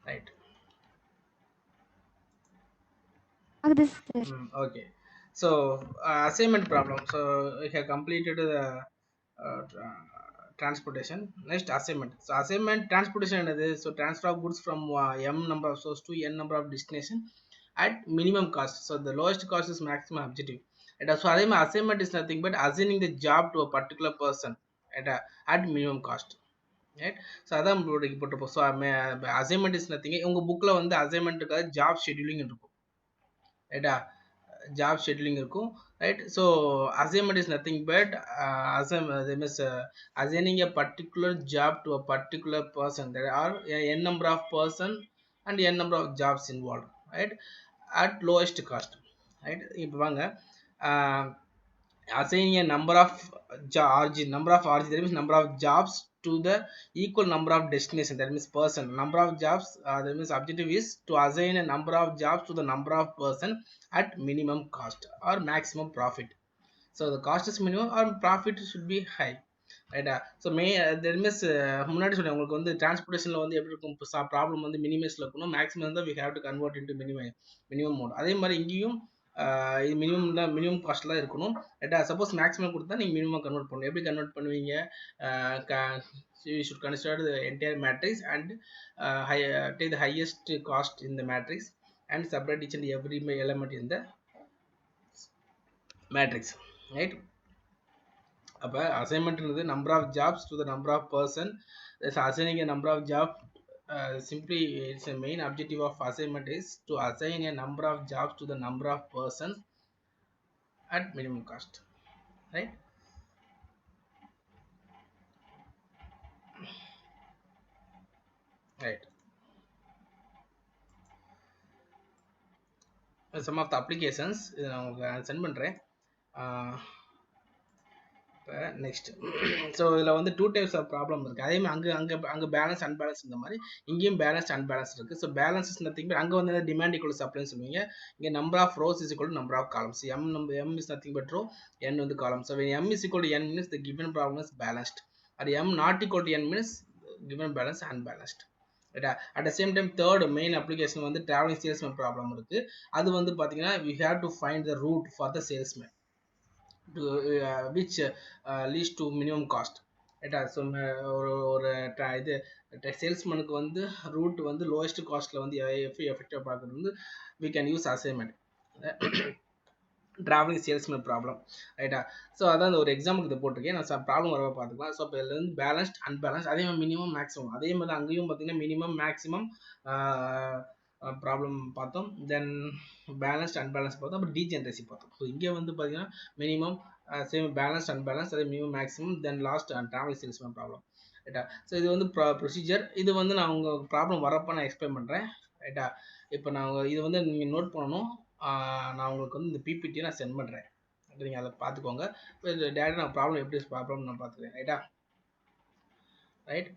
right? Agreed, sir. Okay. So assignment problem. So we have completed the transportation. Next, assignment. So assignment transportation another. So transfer of goods from m number of source to n number of destination at minimum cost. So the lowest cost is maximum objective. And so assignment is nothing but assigning the job to a particular person at minimum cost. Right? So அதான் நம்மளோட போட்டிருப்போம். So assignment is nothing. உங்கள் புக்கில் வந்து அசைன்மெண்ட்டுக்காக job scheduling இருக்கும், ரைட்டா? Job scheduling இருக்கும், right? So assignment is nothing but means assigning a particular job to a particular person. There are n number of person and n number of jobs involved, right? At lowest cost, right? இப்போ வாங்க, assigning a number of RG, number of RG, that means number of jobs to the equal number of destination, that means person. Number of jobs, that means objective is to assign a number of jobs to the number of person at minimum cost or maximum profit. So the cost is minimum or profit should be high, ரைட்டா? So there means முன்னாடி சொன்னேன் உங்களுக்கு வந்து டிரான்ஸ்போர்ட்டேஷனில் வந்து எப்படி இருக்கும், இப்போ problem வந்து மினிமைஸில் இருக்கணும், மேக்ஸிமம் தான் we have to convert into minimum mode. அதே மாதிரி இங்கேயும் இது மினிமம் தான், மினிமம் காஸ்ட் தான் இருக்கணும், ரைட்டா? சப்போஸ் மேக்ஸிமம் கொடுத்தா நீங்கள் மினிமம் கன்வெர்ட் பண்ணணும். எப்படி கன்வெர்ட் பண்ணுவீங்க? You should consider the entire matrix and take the highest cost in the matrix and separate each and every element in the matrix, right? அப்போ அசைன்மெண்ட்ன்றது number of jobs to the number of person. assigning a number of job, simply it's a main objective of assignment is to assign a number of jobs to the number of persons at minimum cost, right? Right. Some of the applications இதை நான் உங்களுக்கு send பண்ணுறேன். இப்போ next, so இதில் வந்து two types of problem இருக்குது. அதே மாதிரி அங்கே பேலன்ஸ் அன்பேலன்ஸ் இந்த மாதிரி இங்கேயும் பேலன்ஸ் அன்பேலன்ஸ் இருக்குது. So balance is nothing but அங்கே வந்து டிமாண்ட் ஈக்குவல் சப்ளைன்னு சொல்லுவீங்க. இங்கே number of rows is equal number of columns. M is nothing but row, N வந்து column. So M is equal N means the given problem is balanced. அது M not equal N means given balance unbalanced, ரைட்டா? At the same time third main application வந்து travelling salesman problem இருக்குது. அது வந்து பார்த்தீங்கன்னா we have to find the route for the salesman to which leads to minimum cost, ரைட்டா? So ஒரு இது சேல்ஸ்மேனுக்கு வந்து ரூட் வந்து லோயஸ்ட் காஸ்ட்டில் வந்து எப்படி எஃபெக்டிவாக பார்க்குறது வந்து we can use assignment, travelling salesman problem, ரைட்டா? ஸோ அதான் அந்த ஒரு எக்ஸாம்பிளுக்கு இதை போட்டிருக்கேன். நான் ப்ராப்ளம் வரவா பார்த்துக்கலாம். ஸோ இப்போ இதில் வந்து பேலன்ஸ்ட் அன்பேலன்ஸ், அதே மாதிரி மினிமம் மேக்ஸிமம், அதே மாதிரி அங்கேயும் பார்த்தீங்கன்னா மினிமம் மேக்ஸிமம் ப்ராப்ளம் பார்த்தோம். தென் பேலன்ஸ்ட் அன்பேலன்ஸ் பார்த்தோம். அப்புறம் டீஜென்ரசி பார்த்தோம். ஸோ இங்கே வந்து பார்த்தீங்கன்னா மினிமம் சேம் பேலன்ஸ்ட் அன்பேலன்ஸ், அதே minimum maximum, then last travel salesman problem, ரைட்டா? ஸோ இது வந்து ப்ரொசீஜர். இது வந்து நான் உங்கள் ப்ராப்ளம் வரப்போ நான் எக்ஸ்பிளைன் பண்ணுறேன், ரைட்டா? இப்போ நான் இது வந்து நீங்கள் நோட் பண்ணணும். நான் உங்களுக்கு வந்து இந்த பிபிடியை நான் சென்ட் பண்ணுறேன், நீங்கள் அதை பார்த்துக்கோங்க. இப்போ டேரெக்டாக நான் ப்ராப்ளம் எப்படி ப்ராப்ளம் நான் பார்த்துக்கிறேன், ரைட்டா? Right,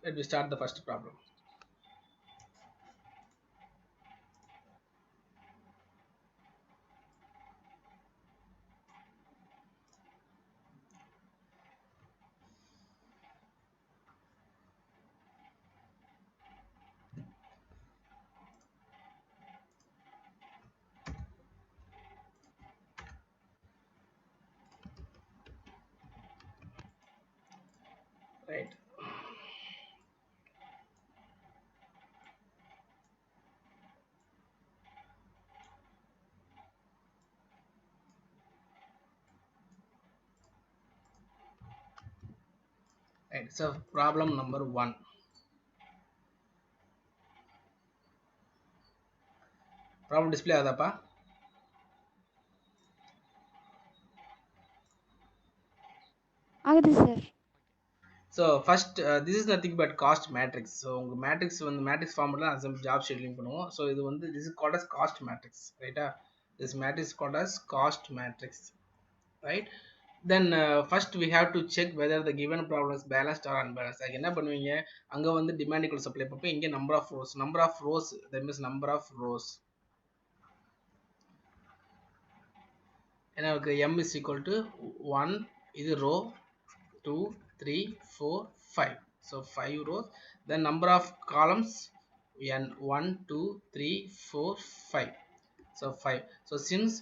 let me start the first problem. Right. Right. So problem number 1. Problem display ஆகுதாப்பா? Agreed, sir. So first this is nothing but cost matrix. So உங்க மேட்ரிக்ஸ் வந்து matrix formula Azam job scheduling பண்ணுவோம். So இது வந்து this is called as cost matrix, ரைட்டா? This matrix is called as cost matrix, right? Then first we have to check whether the given problem is balanced or unbalanced. அதுக்கு என்ன பண்ணுவீங்க, அங்கே வந்து demand equal supply பார்ப்போம். இங்கே number of rows, that means number of rows. ஏன்னா m is equal to 1, இது row 2 3 4 5. So 5 rows. Then number of columns n 1 2 3 4 5. So 5. So since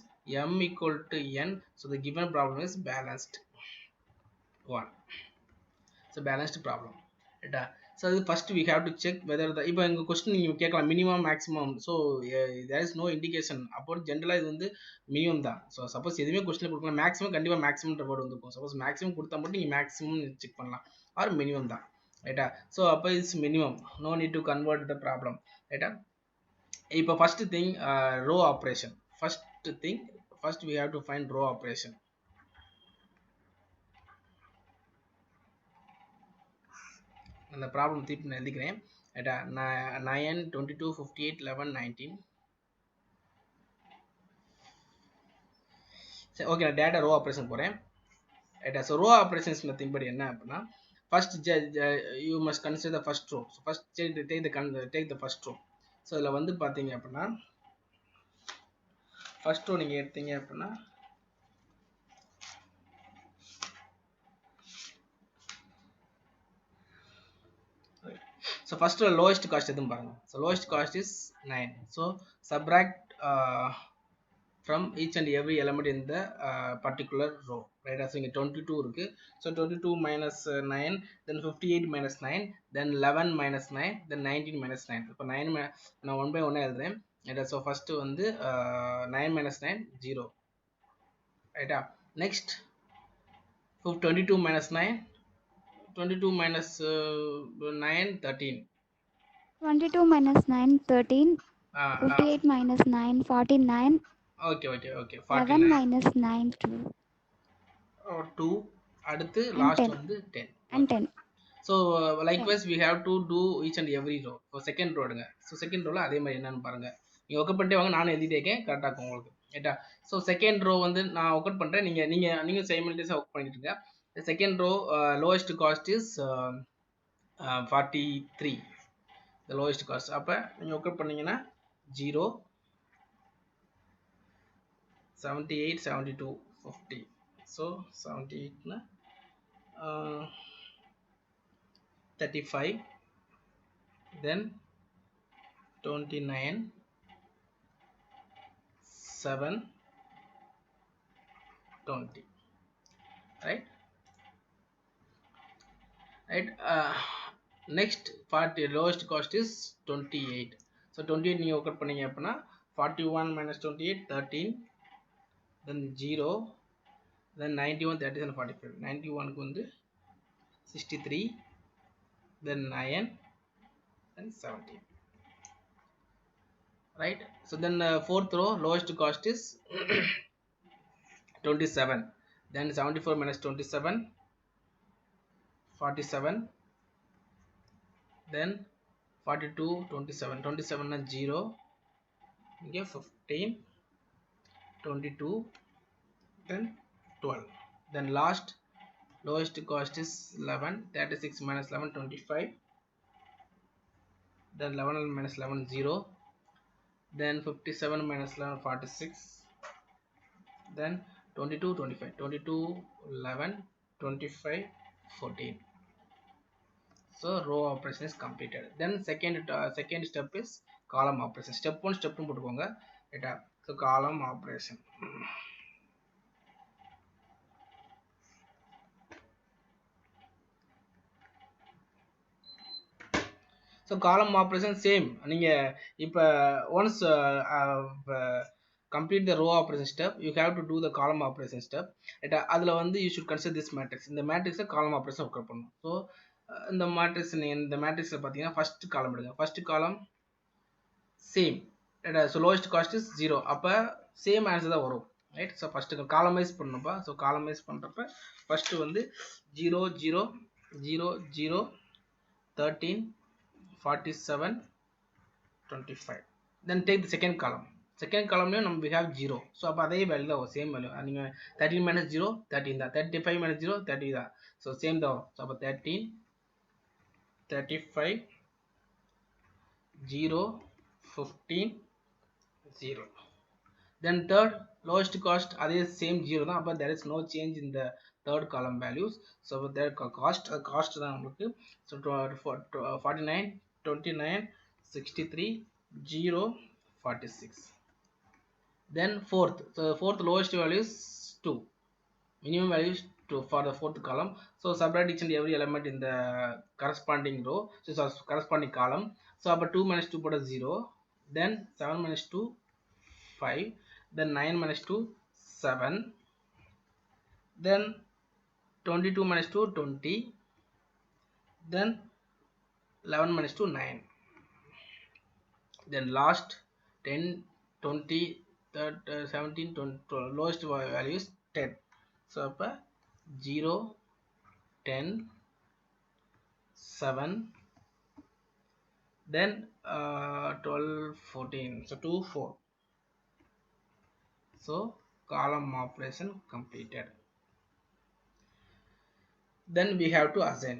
m equal to n, so the given problem is balanced one. So balanced problem. So first we have to check whether the இப்போ எங்க question நீங்க கேட்கலாம் minimum maximum. So there is no indication about general இது வந்து minimum தான். So suppose எதுவுமே question கொடுக்கலாம் maximum கண்டிப்பா maximum ன்ற word வந்துருக்கும். Suppose maximum கொடுத்தா மட்டும் நீங்க maximum செக் பண்ணலாம் or minimum தான். ரைட்டா? So அப்போ is minimum, no need to convert the problem. ரைட்டா? இப்போ first thing row operation. First we have to find row operation. அந்த ப்ராப்ளம் திருப்பி நான் எழுதிக்கிறேன். ரைட்டா? 9 22 58 11 19. சரி, ஓகே, நான் டேட்டா ரோ ஆப்ரேஷன் போகிறேன். ரைட்டா? ஸோ ரோ ஆப்ரேஷன்ஸ் மெத்தட் படி என்ன அப்படின்னா, first you must consider the first row. So first take the first row. So இதில் வந்து பார்த்தீங்க அப்படின்னா ஃபர்ஸ்ட் ரோ நீங்கள் எடுத்தீங்க அப்படின்னா so first lowest cost எதுவும் பாருங்க. So lowest cost is 9. So subtract from each and every element in the particular row. Right? So இங்க 22 இருக்கு. So 22 minus 9, then 58 minus 9, then 11 minus 9, then 19 minus 9. இப்போ 9 நான் 1 by 1 எழுதுறேன். So first வந்து 9 minus 9 0. Right? Next 22 minus 9, 22 minus 9 13. 22 minus 9 13. 58 minus 9 49. Okay 11 49 minus 9 2. 2. அடுத்து And last 10. வந்து 10. And 10. So likewise we have to do each and every row. So second row எடுங்க. So second rowல அதே மாதிரி என்னன்னு பாருங்க. நீங்க ஒர்க் பண்ணிட்டே வாங்க, நானும் எழுதிட்டே இருக்கேன், கரெக்டா இருக்கும் உங்களுக்கு. ரைட்டா? So second row வந்து நான் ஒர்க் அவுட் பண்றேன், நீங்க simultaneously ஒர்க் பண்ணிட்டு இருங்க. The second row lowest cost is 43. The lowest cost. அப்ப நீங்க ஒர்க் அவுட் பண்ணீங்கன்னா 0 78 72 50. So 78 னா 35, then 29 7 20. Right? Next part lowest cost is 28. So 28 நீங்க ஒர்க் அவுட் பண்ணீங்க அப்படின்னா 41 minus 28 13, then 0, then 91 37 45. 91 க்கு வந்து 63, then 9, then 17. Right? So then fourth row lowest cost is 27, then 74 minus 27 47, then 42 27. 27 na 0, இங்க 15 22, then 12. Then last lowest cost is 11. 36 minus 11 25, then 11 minus 11 0, then 57 minus 11 46, then 22 25, 22 11 25 14. So row operation is completed. Then second step is column operation. Step 1 step 2 போட்டுக்கோங்க. ரைட்டா? So column operation. So column operation same. நீங்க இப்ப once complete the row operation step, you have to do the column operation step. ரைட்டா? அதுல வந்து you should consider this matrix. இந்த matrix column operation work out பண்ணணும். So இந்த matrixல பாத்தீங்கன்னா first column எடுங்க. First column same. ரைட்டா? So lowest cost is 0. அப்ப same answer தான் வரும். Right? So first columnize பண்ணணும்ப்பா. So columnize பண்றப்ப first வந்து 0 0 0 0 13 47 25. Then take the second column. Second column we have 0. So அப்ப அதே வேல்யூ தான் same வேல்யூ. நீங்க 13 minus 0 13 தான். 35 minus 0 30 தான். So same தான். So அப்ப 13 35 0 15 0. Then third lowest cost அதே same 0 தான். அப்ப there is no change in the third column values. So their cost தான் நமக்கு. So 49 29 63 0 46. Then fourth, so fourth lowest value is 2, minimum value is 2 for the fourth column. So subtract each and every element in the corresponding row, so corresponding column. So about 2 minus 2 put a 0, then 7 minus 2 5, then 9 minus 2 7, then 22 minus 2 20, then 11 minus 2 9, then last 10 20 17 20, lowest value is 10. So 0 10 7, then 12 14, so 2 4. So column operation completed. Then we have to assign.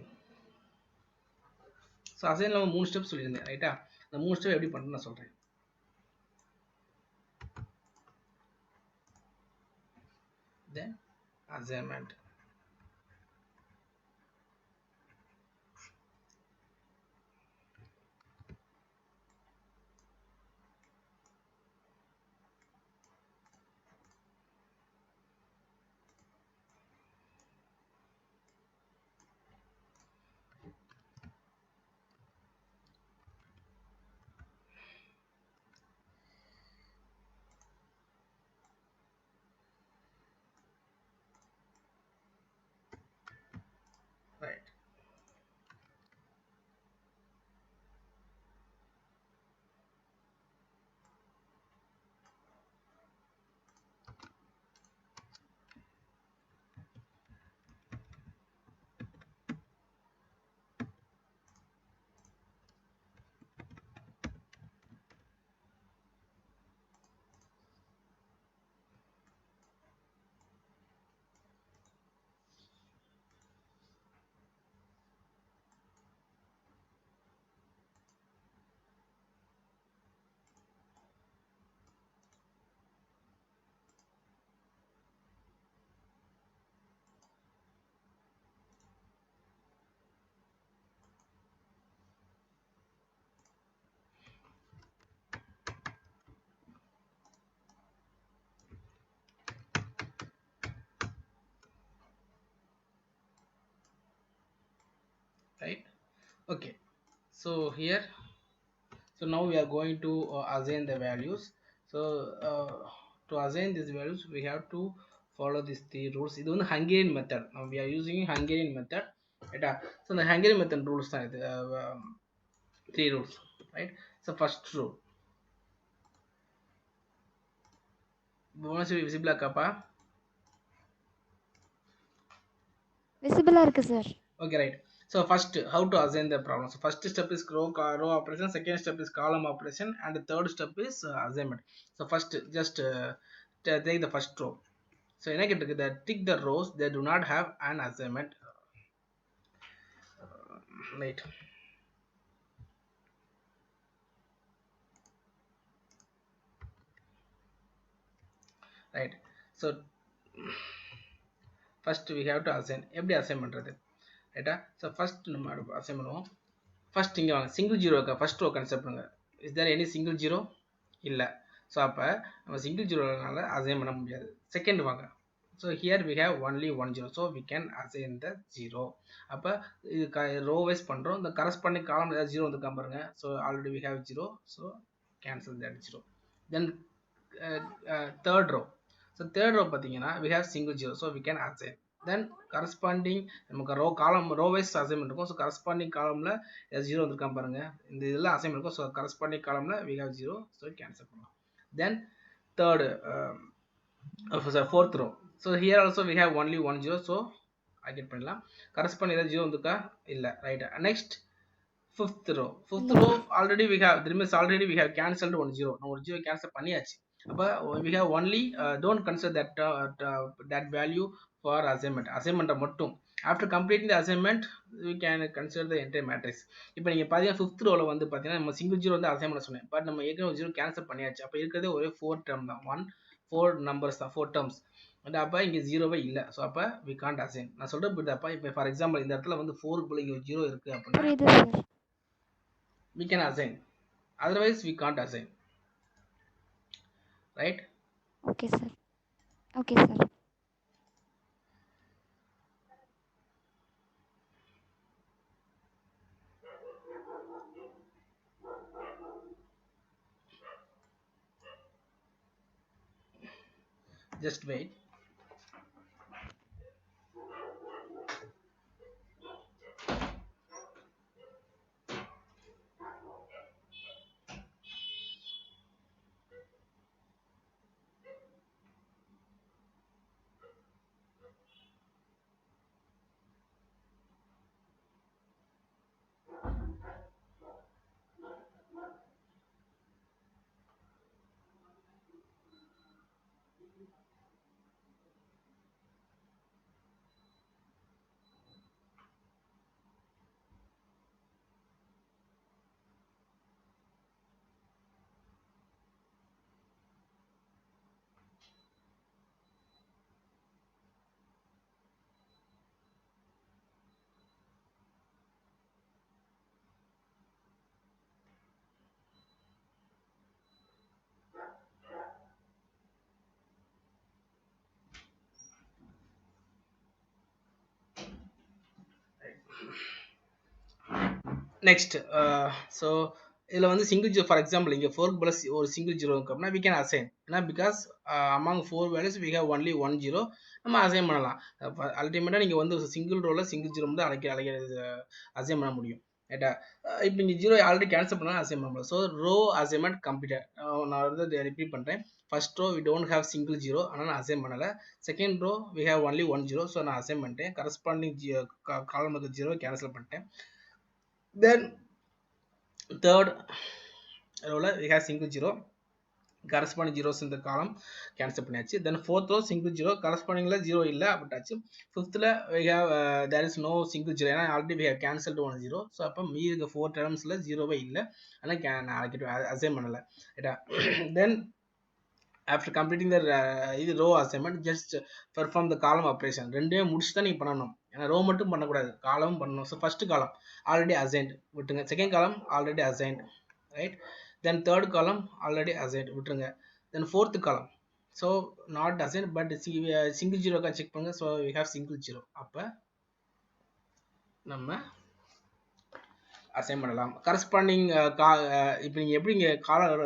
So assign நம்ம 3 step சொல்லியிருந்தேன் ரைட்டா. இந்த 3 step எப்படி பண்றேன்னு நான் சொல்றேன். Then assignment. Right. Right. Okay, so here, so now we are going to assign the values. So to assign these values we have to follow these 3 rules. இது வந்து Hungarian method. Now we are using Hungarian method, right? So the Hungarian method rules தான் இது, 3 rules, right? So first rule, bonus visible ஆக்காப்பா? விசிபிளா இருக்கு sir. Okay, right. So first, how to assign the problem. So first step is row operation, second step is column operation, and the third step is assignment. So first, just take the first row. So என்ன கேட்டிருக்கு, that tick the rows that do not have an assignment. Right. Right. So first we have to assign. எப்படி assign பண்றது, ரைட்டா? So first நம்ம assign பண்ணுவோம். First இங்க வாங்க, single zero இருக்கா, first row concept பண்ணுங்க. Is there any single zero? இல்ல. So அப்ப நம்ம single zero னால assign பண்ண முடியாது. Second வாங்க. So here we have only one zero, so we can assign the zero. அப்ப இது row wise பண்றோம். The corresponding column ஏதாவது zero வந்து பாருங்க. So already we have zero, so cancel that zero. Then third row. So third row பாத்தீங்கன்னா we have single zero, so we can assign. Then corresponding நமக்கு row wise assignment இருக்கும். So corresponding columnல zero வந்து பாருங்க. இந்த இதெல்லாம் assignment இருக்கும். So corresponding columnல we have zero, so cancel பண்ணலாம். Then third fourth row. So here also we have only one zero, so I get பண்ணலாம். corresponding ஏதாவது zero வந்துக்கா இல்ல, right? Next fifth row already we have, there means already we have cancelled one zero. now ஒரு zero cancel பண்ணியாச்சு. அப்ப we have only don't consider that value for assignment மட்டும். after completing the assignment we can consider the entire matrix. இப்போ நீங்க பாத்தீங்கன்னா fifth rowல வந்து பாத்தீங்கன்னா நம்ம single zero வந்து assign பண்ண சொன்னேன், பட் நம்ம ஏற்கனவே zero cancel பண்ணியாச்சு. அப்ப இருக்கிறதே ஒரே 4 term தான், 4 numbers தான், 4 terms. அண்ட் அப்போ இங்கே ஜீரோவே இல்லை. ஸோ அப்போ வி காண்ட் அசைன். நான் சொல்கிறேன் புரியுதாப்பா? இப்போ ஃபார் எக்ஸாம்பிள் இந்த இடத்துல வந்து 4 இங்கே 0 இருக்குது அப்படின்னா புரியுது sir. we can assign, otherwise we can't assign, right? Okay sir. Okay sir. Just wait. Next so இதில் வந்து சிங்கிள் ஜீரோ ஃபார் எக்ஸாம்பிள் இங்கே 4 ப்ளஸ் ஒரு சிங்கிள் ஜீரோ அப்படின்னா வி கேன் அசைன். ஏன்னா because among 4 values we have only 1 zero, நம்ம assign பண்ணலாம். அல்டிமேட்டாக நீங்கள் வந்து சிங்கிள் ரோவில் சிங்கிள் ஜீரோ வந்து அசைன் பண்ண முடியும். ரைட்டா? இப்போ இங்கே ஜீரோ ஆல்ரெடி கேன்சல் பண்ணால் அசைன் பண்ண முடியும். So row assignment completed. நான் வந்து ரிப்பீட் பண்ணுறேன். First row we don't have single zero, ஆனால் நான் அசைன் பண்ணலை. Second row we have only 1 zero, so நான் அசைன் பண்ணிட்டேன். கரஸ்பாண்டிங் காலம் ஜீரோ கேன்சல் பண்ணிட்டேன். Then third row we have single zero, corresponding zeros in the column cancel பண்ணியாச்சு. Then fourth row single zero, corresponding zero இல்ல அப்படிட்டாச்சு. Fifth we have there is no single zero, ஏன்னா already we have cancelled one zero. So அப்போ மீதி இருக்க 4 termsல ஜீரோவே இல்லை, ஆனால் நான் assign பண்ணலை. ரைட்டா? Then after completing the row assignment, just perform the column operation. ரெண்டுமே முடிச்சு தான் நீங்கள் பண்ணணும். ஏன்னா ரோ மட்டும் பண்ணக்கூடாது, காலமும் பண்ணணும். So first column already assigned விட்டுருங்க. Second column already assigned, right? Then third column already assigned விட்டுருங்க. Then fourth column so not assigned but single ஜீரோக்காக செக் பண்ணுங்க. So we have single zero, அப்போ நம்ம அசைன் பண்ணலாம். கரஸ்பாண்டிங் இப்போ நீங்கள் எப்படி இங்கே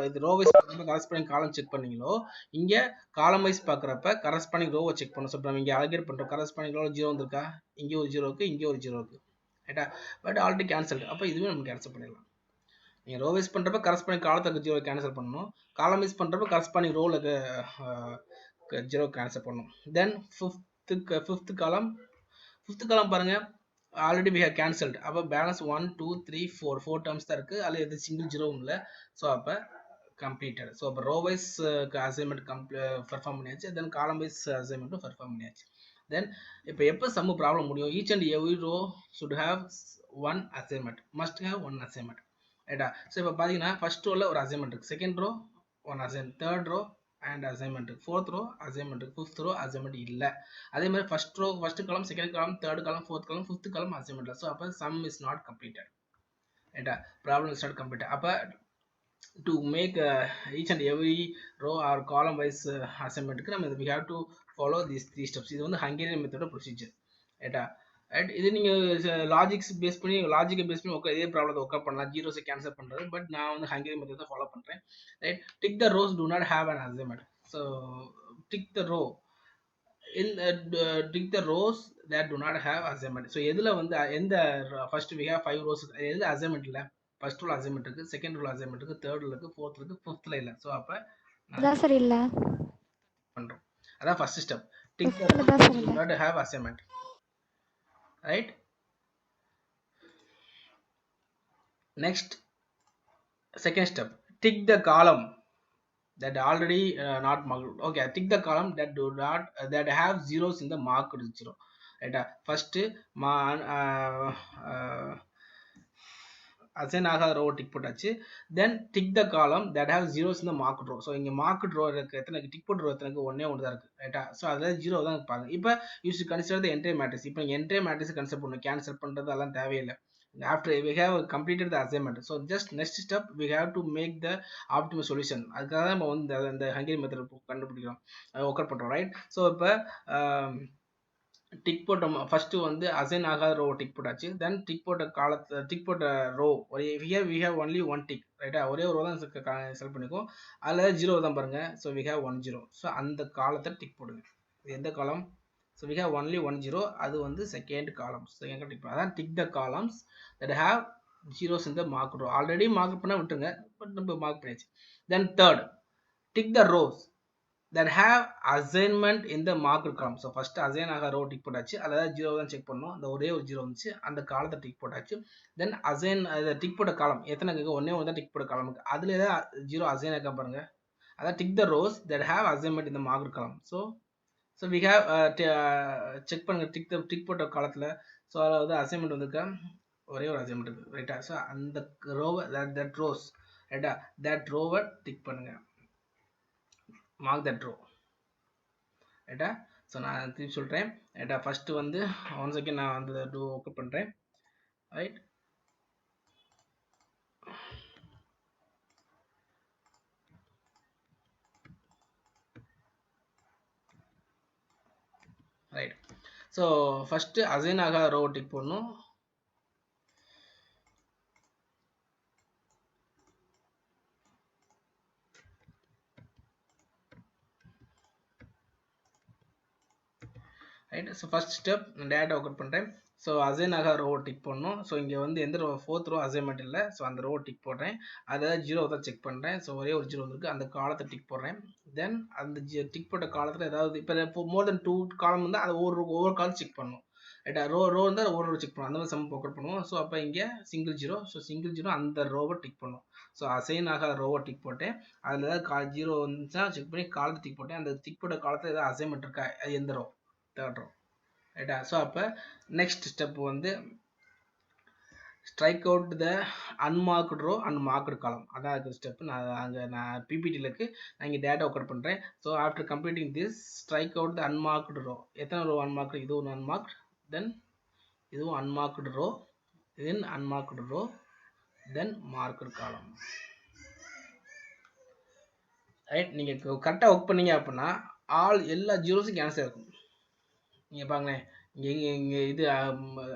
இது ரோ வைஸ் பார்க்குறப்ப கரஸ்பாண்டிங் காலம் செக் பண்ணீங்களோ, இங்கே காலம் வைஸ் பார்க்குறப்ப கரஸ்பாண்டிங் ரோவை செக் பண்ணணும். ஸோ இப்போ நம்ம இங்கே அலகேட் பண்ணுறோம். கரஸ்பாண்டிங் ரோவில் ஜீரோ வந்திருக்கா, இங்கே ஒரு ஜீரோ இருக்குது, இங்கே ஒரு ஜீரோ இருக்குது, ரைட்டா? பட் ஆல்ரெடி கேன்சல்டு, அப்போ இதுவே நம்ம கேன்சல் பண்ணிடலாம். நீங்கள் ரோ வைஸ் பண்ணுறப்ப கரஸ்பாண்டிங் காலத்துக்கு ஜீரோ கேன்சல் பண்ணணும். காலம் வைஸ் பண்ணுறப்ப கரஸ்பாண்டிங் ரோவில் ஜீரோ கேன்சல் பண்ணணும். தென் ஃபிஃப்த் காலம் பாருங்கள் ஆல்ரெடி we have cancelled. அப்போ பேலன்ஸ் 1 2 3 4 டேர்ம்ஸ் தான் இருக்குது. அதில் எது சிங்கிள் ஜீரோவும் இல்லை. ஸோ அப்போ கம்ப்ளீட்டட். ஸோ அப்போ ரோ வைஸ் அசைன்மெண்ட் பெர்ஃபார்ம் பண்ணியாச்சு. தென் காலம் வைஸ் அசைன்மெண்ட்டும் பெர்ஃபார்ம் பண்ணியாச்சு. தென் இப்போ எப்போ சம்மு ப்ராப்ளம் முடியும்? Each and every row should have one assignment, must have one assignment, ரைட்டா? ஸோ இப்போ பார்த்தீங்கன்னா ஃபர்ஸ்ட் ரோவில் ஒரு அசைன்மெண்ட் இருக்குது, second row one assign, third row and assignment, fourth row assignment, fifth row assignment இல்லை. அதே மாதிரி first column, second column, third column, fourth காலம், ஃபிஃப்த் காலம் அசைன்மெண்ட் இல்லை. ஸோ அப்போ சம் இஸ் நாட் கம்ப்ளீட்டட், ரைட்டா? Problem is not completed. அப்போ to make each and every row or column wise அசைன்மெண்ட்டுக்கு நம்ம we have to follow these 3 steps. இது வந்து ஹங்கேரியன் மெத்தடோட ப்ரொசீஜர், ரைட்டா? ரைட்? இது நீங்கள் லாஜிக்கை பேஸ் பண்ணி இதே ப்ராப்ளத்தை ஒர்க் பண்ணலாம், ஜீரோஸை கேன்சல் பண்ணுறது. பட் நான் வந்து ஹங்கேரியன் மெத்தட் ஃபாலோ பண்ணுறேன், right? Tick the rows do not have an assignment. So tick the row tick the rows that do not have assignment. So எதில் வந்து எந்த ஃபர்ஸ்ட் we have 5 rows, எது assignment இல்லை? First rule assignment இருக்குது, second rule assignment இருக்குது, third இருக்குது, fourth இருக்குது, ஃபிஃப்த்தில் இல்லை. ஸோ அப்போ அதான் சார் இல்லை பண்ணுறோம். அதான் ஃபர்ஸ்ட் ஸ்டெப், டிக் த ஃபிஃப்த்தில் தான் சார் do இல்லை. not have assignment, right? Next, second step, tick the column that already not marked. Okay, tick the column that do not that have zeros in the marked zero, right? First assign ஆகாத row tick போட்டாச்சு. தென் tick த காலம் that have zeros இந்த mark row. So இங்கே mark row இருக்கு எத்தனை tick போட்டு row எத்தனைக்கு ஒன்றே ஒன்று தான் இருக்குது ரைட்டா. ஸோ அதில் ஜீரோ தான் இருப்பாங்க. இப்போ you should consider the entire matrix. இப்போ என்டையர் மேட்ரிக்ஸ் கன்சிடர் பண்ணணும். கேன்சல் பண்ணுறது அதெல்லாம் தேவையில்லை. After we have completed the assignment, so just next step we have to make the optimal solution. அதுக்காக தான் நம்ம வந்து இந்த ஹங்கரி மெத்தட் கண்டுபிடிக்கிறோம், ஒர்க் பண்ணுறோம் ரைட். ஸோ இப்போ டிக் போட்டோம். ஃபர்ஸ்ட் வந்து அசைன் ஆகாத ரோ டிக் போட்டாச்சு. தென் டிக் போட்ட காலத்தை டிக் போட்ட row we have only one tick ரைட்டா. ஒரே ஒரு ரோ தான் செலக்ட் பண்ணிக்கோ. அதில் ஜீரோ தான் பாருங்க. So we have 1 0. ஸோ அந்த காலத்தை டிக் போடுங்க. இது எந்த காலம்? So we have only 1 0. அது வந்து செகண்ட் காலம். செகண்ட் டிக் பண்ண அதான் tick the columns that have zeros in the mark row. Already mark பண்ண விட்டுருங்க, பட் நம்ம மார்க் பண்ணியாச்சு. Then third tick the rows that have assignment in the marked column. So first assign ஆக row tick போட்டாச்சு. அதாவது zero தான் check பண்ணோம். அந்த ஒரே ஒரு ஜீரோ வந்துச்சு, அந்த காலத்தை டிக் போட்டாச்சு. தென் அசைன் டிக் போட்ட காலம் எத்தனை இருக்குது? ஒன்னே ஒன்று தான் டிக் போட்ட காலமுக்கு. அதில் ஏதாவது ஜீரோ அசைன் ஆக பாருங்க. அதான் tick the rows that have assignment in the marked column. So we have check பண்ணுங்க டிக் போட்ட காலத்தில். ஸோ அதாவது அசைன்மெண்ட் வந்திருக்கா? ஒரே ஒரு அசைன்மெண்ட் இருக்குது ரைட்டா. ஸோ அந்த ரோவை தட் ரோஸ் ரைட்டா, தட் ரோவை டிக் பண்ணுங்க, மார்க் தட் ரோ ரைட்டா. ஸோ நான் திருப்பி சொல்கிறேன் ரைட்டா. ஃபஸ்ட்டு வந்து ஒன் செகண்ட் நான் வந்து டூ ஓப்பன் பண்ணுறேன் right. Right. So first assign ஆக ரோ டிக் பண்ணணும். Right. So first step data work பண்ணுறேன். ஸோ அசைன் ஆக ரோ டிக் பண்ணணும். ஸோ இங்கே வந்து எந்த ரோ ஃபோர்த் ரோ அசைன்மெண்ட் இல்லை. ஸோ அந்த ரோ டிக் போடுறேன். அதாவது ஜீரோ தான் செக் பண்ணுறேன். ஸோ ஒரே ஒரு ஜீரோ வந்துருக்கு, அந்த காலத்தை டிக் போடுறேன். தென் அந்த டிக் போட்ட காலத்தில் ஏதாவது இப்போ மோர் தென் 2 காலம் இருந்தால் அதை ஒவ்வொரு காலம் செக் பண்ணணும் ரைட்டா. ரோ இருந்தால் ஒரு ரோ செக் பண்ணணும். அந்த மாதிரி சம் ஒர்க் பண்ணுவோம். ஸோ அப்போ இங்கே single zero. So single zero அந்த ரோவை டிக் பண்ணும். ஸோ அசைன் ஆக ரோவை டிக் போட்டேன். அதில் ஏதாவது ஜீரோ வந்துச்சுன்னா செக் பண்ணி காலத்தை டிக் போட்டேன். அந்த டிக் போட்ட காலத்தில் ஏதாவது அசைன்மெண்ட் இருக்கா? அது எந்த ரோ? தேர்ட் ரோ ரைட்டா. ஸோ அப்போ நெக்ஸ்ட் ஸ்டெப் வந்து strike out the unmarked row and marked column. அதான் இருக்கிற ஸ்டெப். நான் பிபிடியில் இருக்கு, நான் இங்கே டேட்டா ஒர்க் பண்ணுறேன். So after completing this strike out the unmarked row. எத்தனை ரோ அன்மார்க்டு? இது ஒன்று அன்மார்க்ட், தென் இதுவும் unmarked row, then unmarked row, then marked column right. நீங்கள் கரெக்டாக ஒர்க் பண்ணீங்க அப்படின்னா எல்லா ஜீரோஸும் கேன்சல் இருக்கும். நீங்கள் பாருங்களேன், இங்கே இது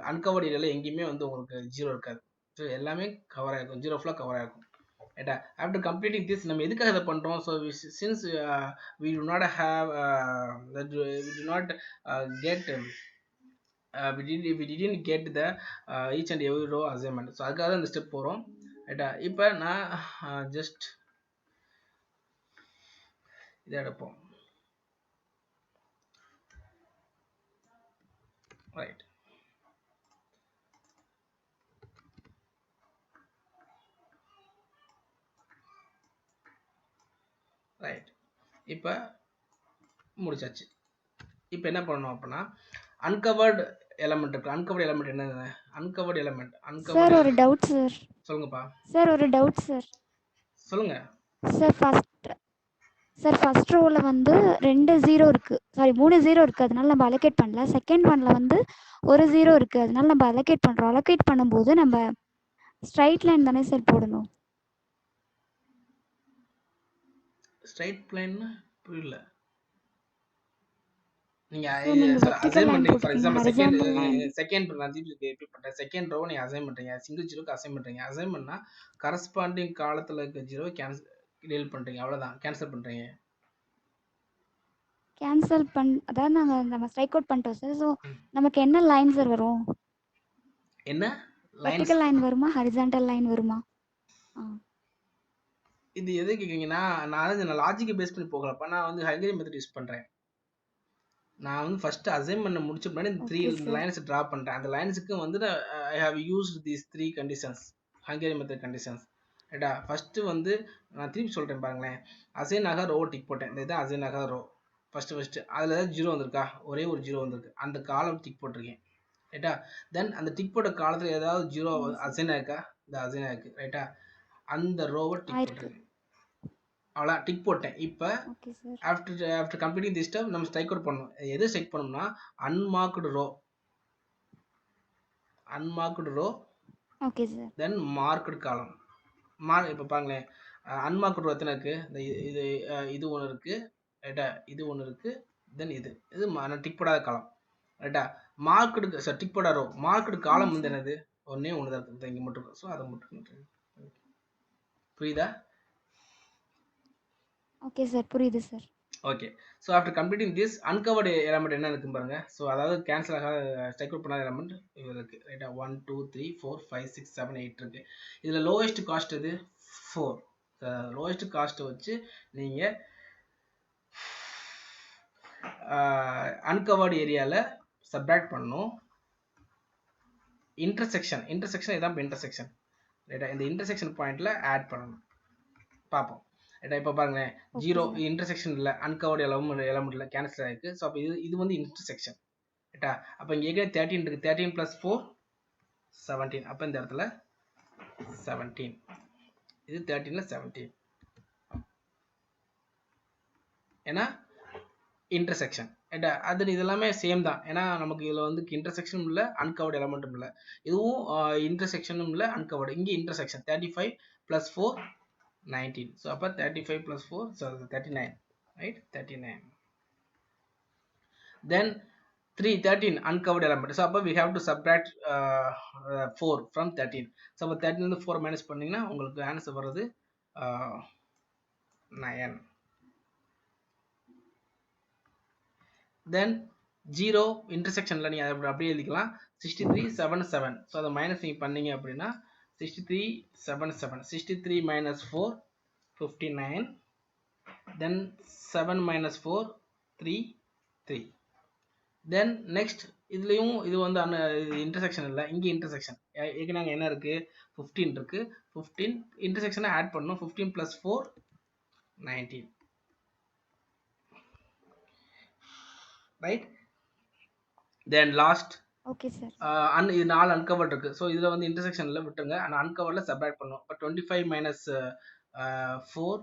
அன்கவர்டு ஏரியாவில் எங்கேயுமே வந்து உங்களுக்கு ஜீரோ இருக்காது. ஸோ எல்லாமே கவர் ஆகிருக்கும், ஜீரோ ஃபுல்லாக கவர் ஆகிருக்கும் ரைட்டா. ஆஃப்டர் கம்ப்ளீட்டிங் திஸ் நம்ம எதுக்காக இதை பண்ணுறோம்? So since we do not have we do not get we didn't get the each and every row assignment. So அதுக்காக தான் இந்த ஸ்டெப் போகிறோம் ரைட்டா. இப்போ நான் ஜஸ்ட் இதை எடுப்போம் ரைட். ரைட். இப்போ முடிச்சாச்சு. இப்போ என்ன பண்ணணும் அப்படின்னா அன்கவர்டு எலமெண்ட் இருக்கு. அன்கவர்டு எலமெண்ட் என்னது? அன்கவர்டு எலமெண்ட் சார் ஒரு டவுட் சார். சொல்லுங்கப்பா. சார் ஒரு டவுட் சார். சொல்லுங்க சார் ஃபர்ஸ்ட் ரோவில் வந்து 2 0 இருக்குது, சாரி 3 0 இருக்குது, அதனால நம்ம அலோகேட் பண்ணல. செகண்ட் ஒனில் வந்து ஒரு 0 இருக்குது, அதனால நம்ம அலோகேட் பண்ணுறோம். அலோகேட் பண்ணும்போது நம்ம ஸ்ட்ரைட் லைன் தானே சார் போடணும்? ஸ்ட்ரைட் லைன் புரியல. நீங்க வெர்டிகல் லைன் போடுறீங்க, ஹரிசாண்டல் லைன். செகண்ட் நான் ரிப்பீட் பண்றேன். செகண்ட் ரோ நீங்க அசைன் பண்றீங்க, சிங்கிள் ஜீரோக்கு அசைன் பண்றீங்க. அசைன் பண்ணா கரஸ்பாண்டிங் காலத்துல இருக்க ஜீரோ கேன்சல் டீல் பண்றீங்க, அவ்வளவுதான். கேன்சல் பண்றீங்க. அதாவது நம்ம ஸ்ட்ரைக் அவுட் பண்ணிட்டோம் சார். ஸோ நமக்கு என்ன லைன் சார் வரும்? என்ன வெர்டிகல் லைன் வருமா, ஹரிசாண்டல் லைன் வருமா? இது எது கேக்குறீங்கன்னா, நான் லாஜிக்கை பேஸ் பண்ணி போகலப்பா. நான் வந்து ஹங்கரி மெத்தட் யூஸ் பண்றேன். நான் வந்து ஃபர்ஸ்ட் அசைன் பண்ண முடிச்ச பின்னாடி இந்த 3 லைன்ஸ் டிரா பண்றேன். அந்த லைன்ஸ்க்கு வந்து I have used these 3 conditions, hungry method conditions ரைட்டா. ஃபர்ஸ்ட் வந்து நான் திருப்பி சொல்றேன் பாருங்களேன். அசைன் ஆக ரோ டிக் போட்டேன். இந்த இதான் அசைன் ஆக ரோ ஃபர்ஸ்ட். அதில் ஏதாவது ஜீரோ வந்திருக்கா? ஒரே ஒரு ஜீரோ வந்திருக்கு, அந்த காலம் டிக் போட்டிருக்கேன் ரைட்டா. தென் அந்த டிக் போட்ட காலத்துல ஏதாவது ஜீரோ ஆமாம் சார். அசைன் ஆயிருக்கா? இந்த அசைன் ஆயிருக்கு ரைட்டா. அந்த ரோவை டிக் ஆயிருக்கு. போட்டுருங்க. அவ்வளோ டிக் போட்டேன். இப்போ okay sir. After completing this step நம்ம ஸ்ட்ரைக் அவுட் பண்ணணும். எது ஸ்ட்ரைக் பண்ணணும்னா unmarked row, unmarked row, okay sir. தென் மார்க்டு காலம். இப்போ பாருங்களேன், அன்மார்க்டு ரோ எத்தனை இருக்கு? இந்த இது இது ஒன்று இருக்கு ரைட்டா, இது ஒன்று இருக்கு, தென் இது டிக் போடாத காலம் ரைட்டா. மார்க்டு சார் டிக் போடாத ரோ, மார்க்டு காலம் வந்து சார். என்னது? ஒன்னே ஒன்று தான் இருக்குது இங்கே மட்டும். ஸோ அதை மட்டும் புரியுதா? ஓகே சார், புரியுது sir. Okay. So after completing this uncovered element என்ன இருக்குன்னு பாருங்க. ஸோ அதாவது கேன்சல் ஆகாத ஸ்ட்ரைக் அவுட் பண்ணாத எலமெண்ட் இது இருக்கு ரைட்டா. 1 2 3 4 5 6 7 8 இருக்கு. இதில் லோவஸ்ட் காஸ்ட் இது 4. லோவஸ்ட் காஸ்ட்டை வச்சு நீங்கள் அன்கவர்டு ஏரியாவில் சப்ராக்ட் பண்ணணும். இன்டர்செக்ஷன் இதான் இன்டர்செக்ஷன் ரைட்டா. இந்த இன்டர்செக்ஷன் பாயிண்ட்ல ஆட் பண்ணணும். பார்ப்போம் ரைட்டா. இப்போ பாருங்களேன், ஜீரோ இன்டர்செக்ஷன் இல்லை, அன்கவர்டு எலமெண்ட்ல கேன்சல் ஆயிருக்கு. ஸோ அப்போ இது வந்து இன்டர்செக்ஷன் ரைட்டா. அப்போ இங்கே எங்கே 13 இருக்கு, 13 + 4 17. அப்போ இந்த இடத்துல 17, இது 13ல 17 ஏன்னா இன்டர்செக்ஷன் ரைட்டா. அது இதெல்லாமே சேம் தான். ஏன்னா நமக்கு இதில் வந்து இன்டர்செக்ஷனும் இல்லை, அன்கவர்டு எலமெண்ட்டும் இல்லை. இதுவும் இன்டர்செக்ஷனும் இல்லை, அன்கவர்டு. இங்கே இன்டர்செக்ஷன் 35 + 4 19. So அப்போ 35 + 4 so 39 right, 39. Then 13 uncovered element. So அப்போ we have to subtract 4 from 13. So அப்போ 13 இருந்து 4 மைனஸ் பண்ணீங்கன்னா உங்களுக்கு ஆன்சர் வர்றது 9. Then 0 இன்டர்செக்ஷனில் நீங்கள் அதை அப்படியே எழுதிக்கலாம். 63 7 7. ஸோ அதை மைனஸ் நீங்கள் பண்ணீங்க அப்படின்னா 63 7 7. 63 - 4 59. Then 7 - 4 3 3. Then next இதுலயும் இது வந்து இன்டர்செக்ஷன் இல்லை, இங்கே இன்டர்செக்ஷன். ஏற்கனவே என்ன இருக்கு, 15 இருக்கு. 15 இன்டர்செக்ஷனை ஆட் பண்ணணும். 15 + 4 19 right. Then last okay sir. இது 4 அன்கவர்ட் இருக்கு. ஸோ இதில் வந்து இன்டர்செக்ஷனில் விட்டுருங்க, ஆனால் அன்கவர்டில் சப்ராக்ட் பண்ணணும். இப்போ 25 - 4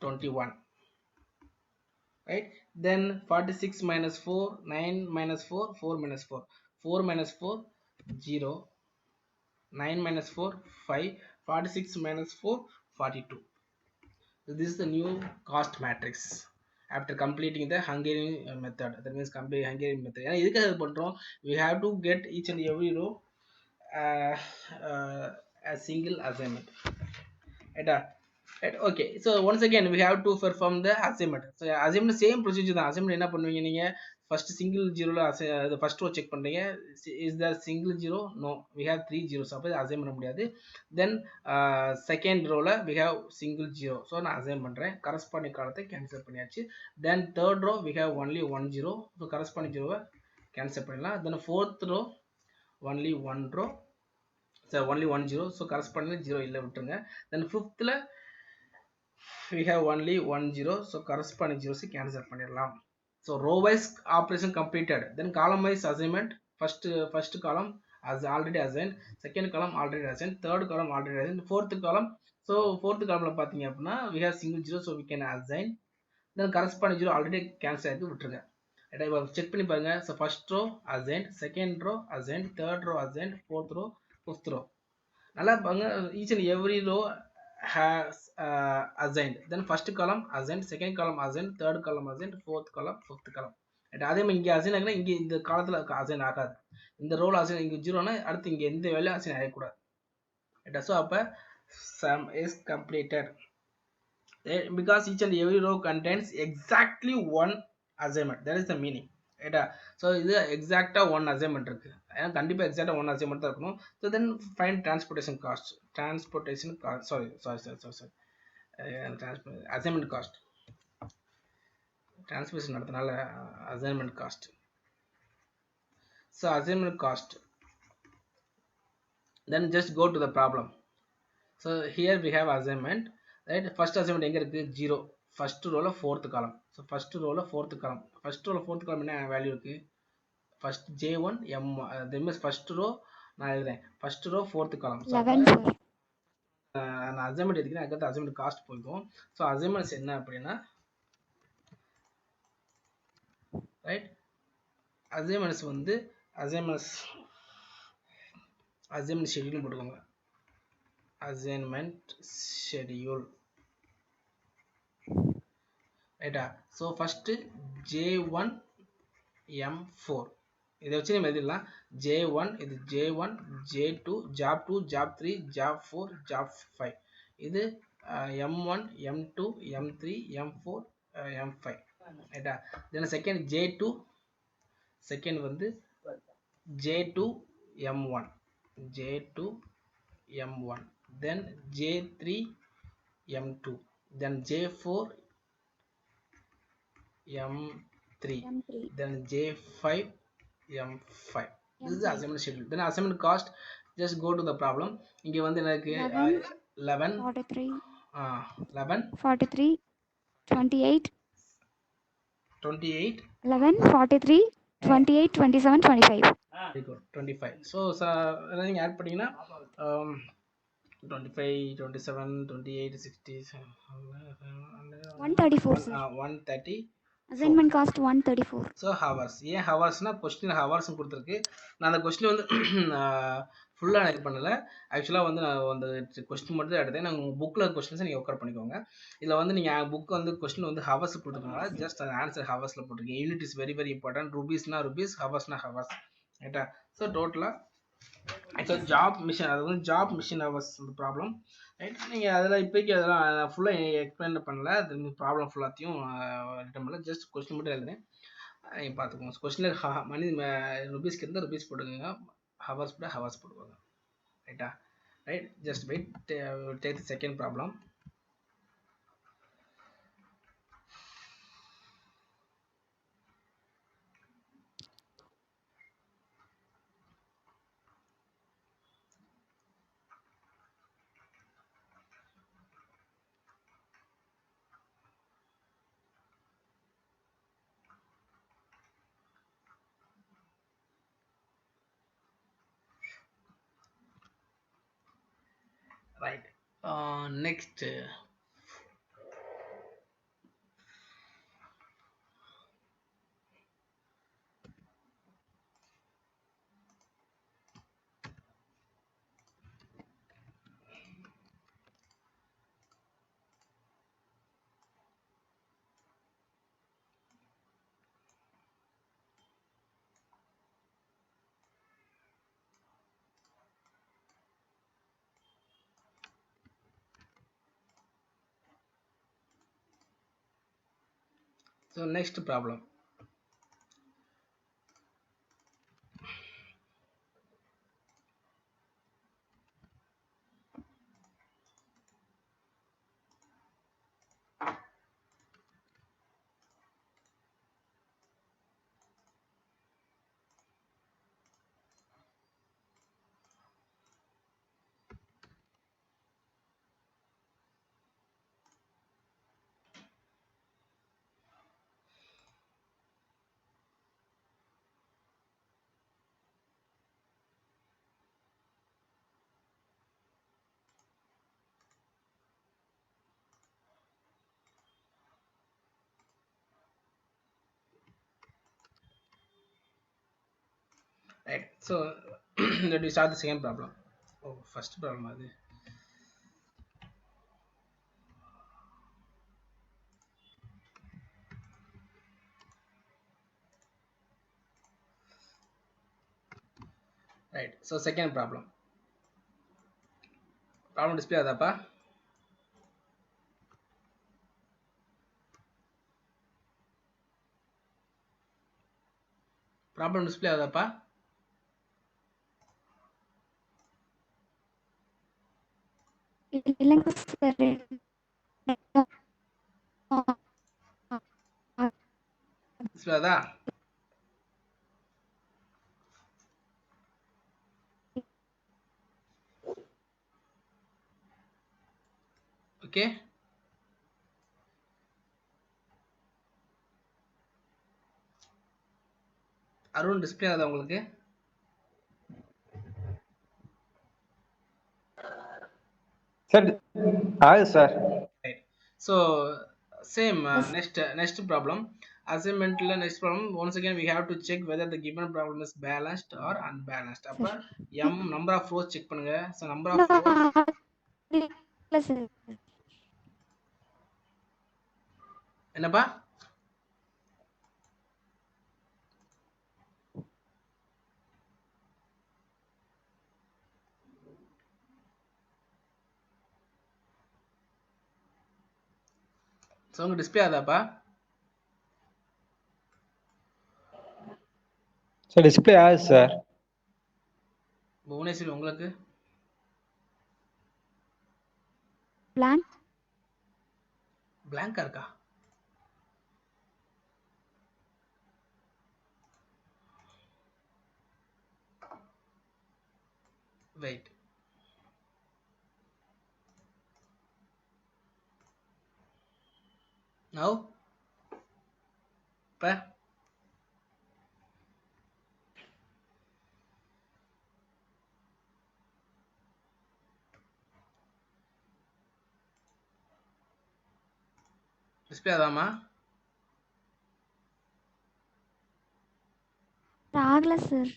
21 right. Then 46 - 4 9 - 4 4 - 4 4 - 4 0 9 - 4 5 46 - 4 42. So this is the new cost matrix after completing the Hungarian method. That means complete Hungarian method. ஏன்னா இதுக்கு அது பண்றோம், we have to get each and every row a single assignment right. Okay, so once again we have to perform the assignment. So assignment same procedure தான். assignment என்ன பண்ணுவீங்க, நீங்க first single zeroல first row check பண்றீங்க. is there single zero? No, we have 3 zeros. அப்போ assign பண்ண முடியாது. Then second rowல we have single zero. so நான் assign பண்றேன். corresponding காலத்தை cancel பண்ணியாச்சு. Then third row we have only 1 zero. so corresponding zeroவை cancel பண்ணிடலாம். Then fourth row only 1 row, so only 1 zero. so corresponding zero இல்லை விட்டுருங்க. Then fifthல we have only 1 zero. so corresponding zeros cancel பண்ணிடலாம். so row wise operation completed. Then column wise assignment. first column as already assigned, second column already assigned, third column already assigned, fourth column. so fourth column பார்த்தீங்க அப்படின்னா we have single zero, so we can assign. then corresponding zero already cancel ஆகிட்டு விட்டுருங்க. இப்போ check பண்ணி பாருங்க. so first row assigned, second row assigned, third row assigned, fourth row, fifth row. நல்லா பாருங்க, each and every row has assigned. then first column assigned, second column assigned, third column assigned, fourth column, fifth column. அதே மாதிரி இங்கே assign ஆகுனா இங்கே இந்த காலத்தில் assign ஆகாது. இந்த ரோல் அசைன் இங்கே ஜீரோனா அடுத்து இங்கே எந்த வேலையும் அசைன் ஆகக்கூடாது ரைட்டா. ஸோ அப்போ sum is completed because each and every row contains exactly one assignment. that is the meaning ரைட்டா. ஸோ இது எக்ஸாக்டாக 1 அசைன்மெண்ட் இருக்குது, ஏன்னா கண்டிப்பாக எக்ஸாக்டாக 1 அசைன்மெண்ட் தான் இருக்கணும். So then find transportation cost, assignment cost, transportation நடத்தினால assignment cost. So assignment cost, then just go to the problem. so here we have assignment right. first assignment எங்கே இருக்குது, 0. first rowல 4th column. so first rowல 4th column, first rowல 4th column என்ன value இருக்குது, first J1 M1 that means first row நான் எழுதுறேன் first row fourth column. So 11 sir. நான் assignment எடுக்கிறேன், அதுக்கடுத்து assignment cost போய்க்கும். So assignments என்ன அப்படின்னா ரைட், அசைன்மெண்ட்ஸ் வந்து அசைன்மெண்ட் ஷெட்யூல் போட்டுக்கோங்க. அசைன்மெண்ட் ஷெட்யூல் ரைட்டா. ஸோ ஃபஸ்ட்டு J1 M4 இதை வச்சு நம்ம எழுதிடலாம். J1 இது J1 J2 job 2 job 3 job 4 job 5 இது M1 M2 M3 M4 M5 ரைட்டா. தென் செகண்ட் J2 செகண்ட் வந்து J2 M1 J2 M1 then J3 M2 then J4 M3 then J5 M5. This is the assignment schedule. Then assignment cost, just go to the problem. இங்க வந்து எனக்கு 11 43 11 43 28 28 11 43 28 27 25. very good 25. So நீங்க add பண்ணீங்கன்னா 25 27 28 60 134 sir. 130 assignment cost 134. So hours. ஏன் ஹவர்ஸ்னால் question ஹவர்ஸ்னு கொடுத்துருக்கு. நான் அந்த question வந்து ஃபுல்லாக இது பண்ணலை. ஆக்சுவலாக வந்து நான் அந்த கொஸ்டின் மட்டும் தான் எடுத்தேன். நாங்கள் உங்கள் புக்கில் கொஸ்டின்ஸை நீங்கள் ஒர்க் பண்ணிக்கோங்க. இதில் வந்து நீங்கள் புக் வந்து கொஸ்டின் வந்து ஹவர்ஸ் கொடுத்துருக்கனால ஜஸ்ட் அந்த ஆன்சர் ஹவர்ஸில் போட்டிருக்கேன். Unit is very very important. ருபீஸ்னா ருபீஸ், ஹவர்ஸ்னா ஹவர்ஸ் ரைட்டா. ஸோ டோட்டலாக ஆக்சுவலாக ஜாப் மிஷின், அது வந்து ஜாப் மிஷின் ஹவர்ஸ் அந்த ப்ராப்ளம் ரைட். நீங்கள் அதில் இப்போக்கி அதெல்லாம் ஃபுல்லாக எக்ஸ்பிளைன் பண்ணல. அது ப்ராப்ளம் ஃபுல்லாத்தையும் ரிட்டன் பண்ணல, ஜஸ்ட் கொஸ்டின் மட்டும் எழுதுறேன். நீங்கள் பார்த்துக்கோங்க. கொஸ்டினில் மணி ருபீஸ்க்கு இருந்தால் ருபீஸ் போட்டுக்கோங்க, ஹவர்ஸ் போட ஹவர்ஸ் போட்டுக்கோங்க ரைட்டா. Right, just wait, take the second problem. Right. Next. So next problem. Right. So let me start the second problem. Oh, first problem அது. Right. So second problem. Problem display ஆதாப்பா? Problem display ஆதாப்பா? இல்லைங்க sir. display ஆதா? Okay. Arun display ஆகுதா உங்களுக்கு? Sir ஆகுது sir. Right. So same next problem. Assignment next problem. Once again we have to check whether the given problem is balanced or unbalanced. அப்ப m number of rows check பண்ணுங்க. So number of rows என்னப்பா? So உங்க display ஆகுதாப்பா? Sir display ஆகுது sir. Bhuvaneswari உங்களுக்கு? பிளாங்கா இருக்கா? Wait. Now இப்ப display ஆகுதாமா? ஆகல sir.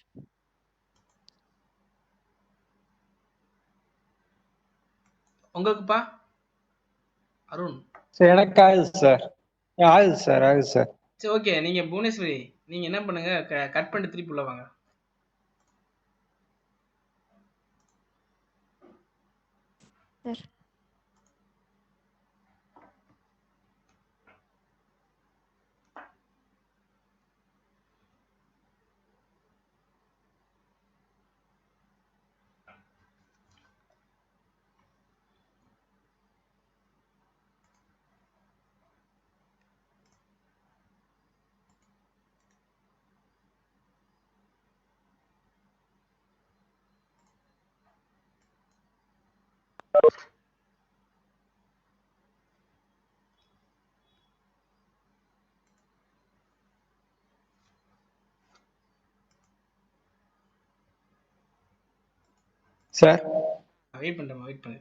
உங்களுக்குப்பா Arun? Sir எனக்கு ஆகுது சார். ஆகுது சார் ஆகுது சார். சரி ஓகே. நீங்க புவனேஸ்வரி நீங்க என்ன பண்ணுங்க, கட் பண்ணிட்டு திருப்பி உள்ள வாங்க. சார் சார் வெயிட் பண்ணுறேன், வெயிட் பண்ணு.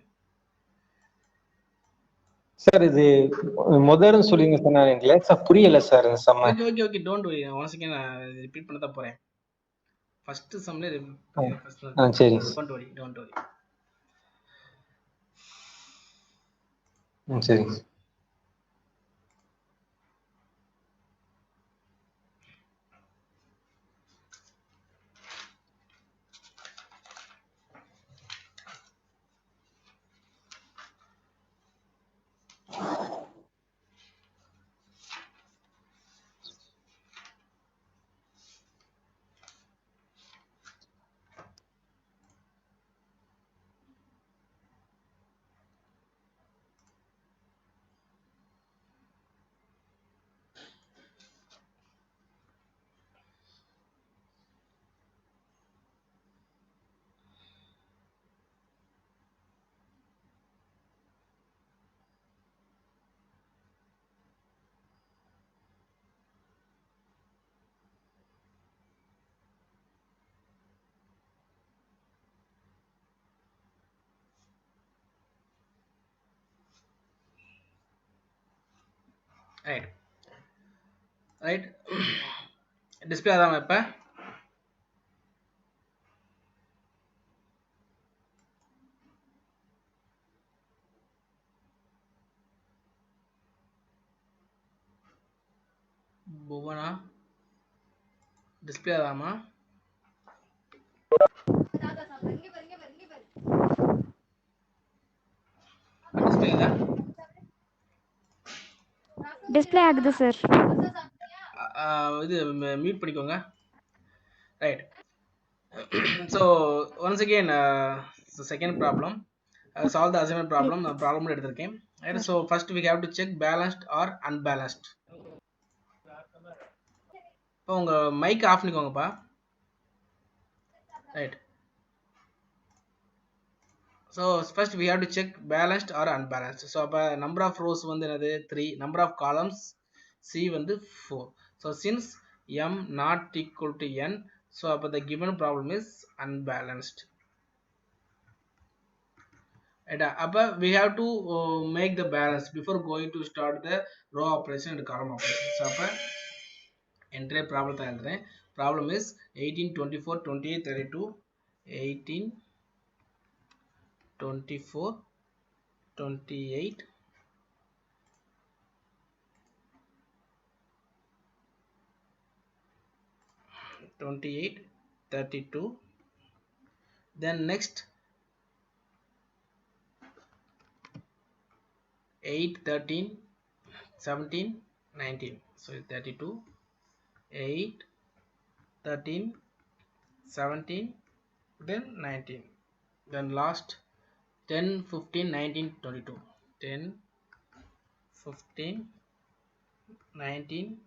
சார் இது முதல்னு சொல்லிங்க சார். நான் எனக்கு லேசா புரியல சார் இந்த சம்ம. Okay okay okay, don't worry. Once again நான் ரிப்பீட் பண்ண தான் போறேன். ஃபர்ஸ்ட் சம்ல சரி. Don't worry, don't worry. சரி. Right right. டிஸ்பிளே ஆகாம இப்ப புவனா டிஸ்பிளே ஆகாமா? டிஸ்பிளே ஆகுதா? டிஸ்பிளே ஆகுது சார். இது மியூட் பண்ணிக்கோங்க. Right. So once again second problem. Solve the assignment problem. நான் ப்ராப்ளம் எடுத்திருக்கேன். Right. So first we have to check balanced or unbalanced. இப்போ உங்க மைக் ஆஃப் பண்ணிக்கோங்கப்பா. Right. So first we have to check balanced or unbalanced. So அப்போ number of rows வந்து என்னது 3, number of columns C வந்து 4. So since m not equal to n. So the given problem is unbalanced. We have to make the balance before going to start the row operation and column operation. So entire problem problem is 18 24 28 32 18 24 28 28 32. Then next 8 13 17 19. So 32 8 13 17 then 19. Then last 10 15 19 22. 10 15 19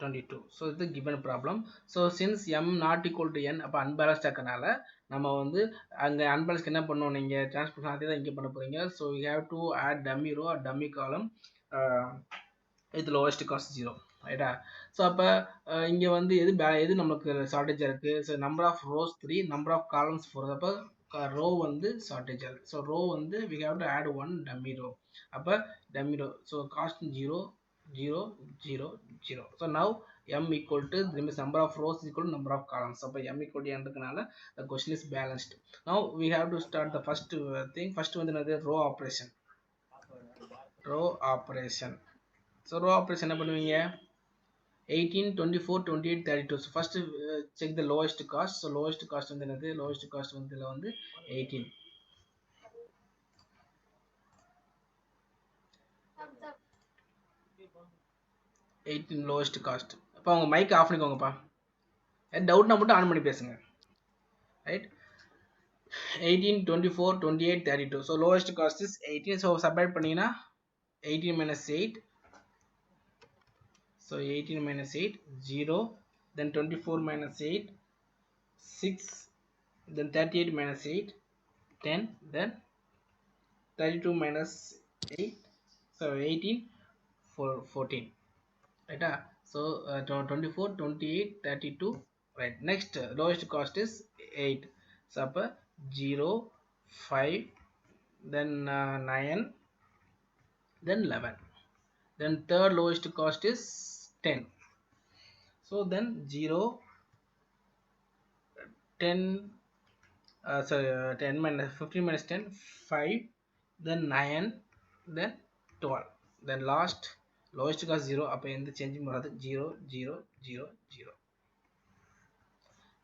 22. So இது given problem. So since m not equal to n அப்ப unbalanced ஆக்கனால நம்ம வந்து அங்க unbalanced என்ன பண்ணணும், நீங்க transpose அதே தான் இங்க பண்ண போறீங்க. So we have to add dummy row or dummy column with lowest cost 0, ரைட்டா? ஸோ அப்போ இங்கே வந்து எது நமக்கு ஷார்ட்டேஜாக இருக்குது? So number of rows 3, number of columns 4. அப்போ ரோ வந்து ஷார்ட்டேஜாக இருக்குது. ஸோ ரோ வந்து we have to add one dummy row. அப்போ dummy row, so cost 0 0 0 0. So now m equal to number of rows is equal to number of columns. So m equal to n இருக்கனால the question is balanced. Now we have to start the first thing. First வந்து என்னது? row operation. row operation. So row operation என்ன பண்ணுவீங்க? 18 24 28 32. So first check the lowest cost. So lowest cost வந்து என்னது? lowest cost வந்து இதுல வந்து 18. lowest cost. அப்போ உங்க மைக் ஆஃப் பண்ணிக்கோங்கப்பா. டவுட்னா மட்டும் ஆன் பண்ணி பேசுங்க, right? 18 24 28 32. So lowest cost is 18. So subtract பண்ணீங்கன்னா 18 minus 8. So 18 minus 8 0. Then 24 minus 8 6. Then 38 minus 8 10. Then 32 minus 8. So 18 14, right? So 24 28 32, right? Next lowest cost is 8. So 0 5 then 9 then 11. Then third lowest cost is 10. So then 0 10 10 minus 15 minus 10 5 then 9 then 12. Then last lowest cost 0. அப்போ எந்த சேஞ்சும் வராது. 0 0 0 0.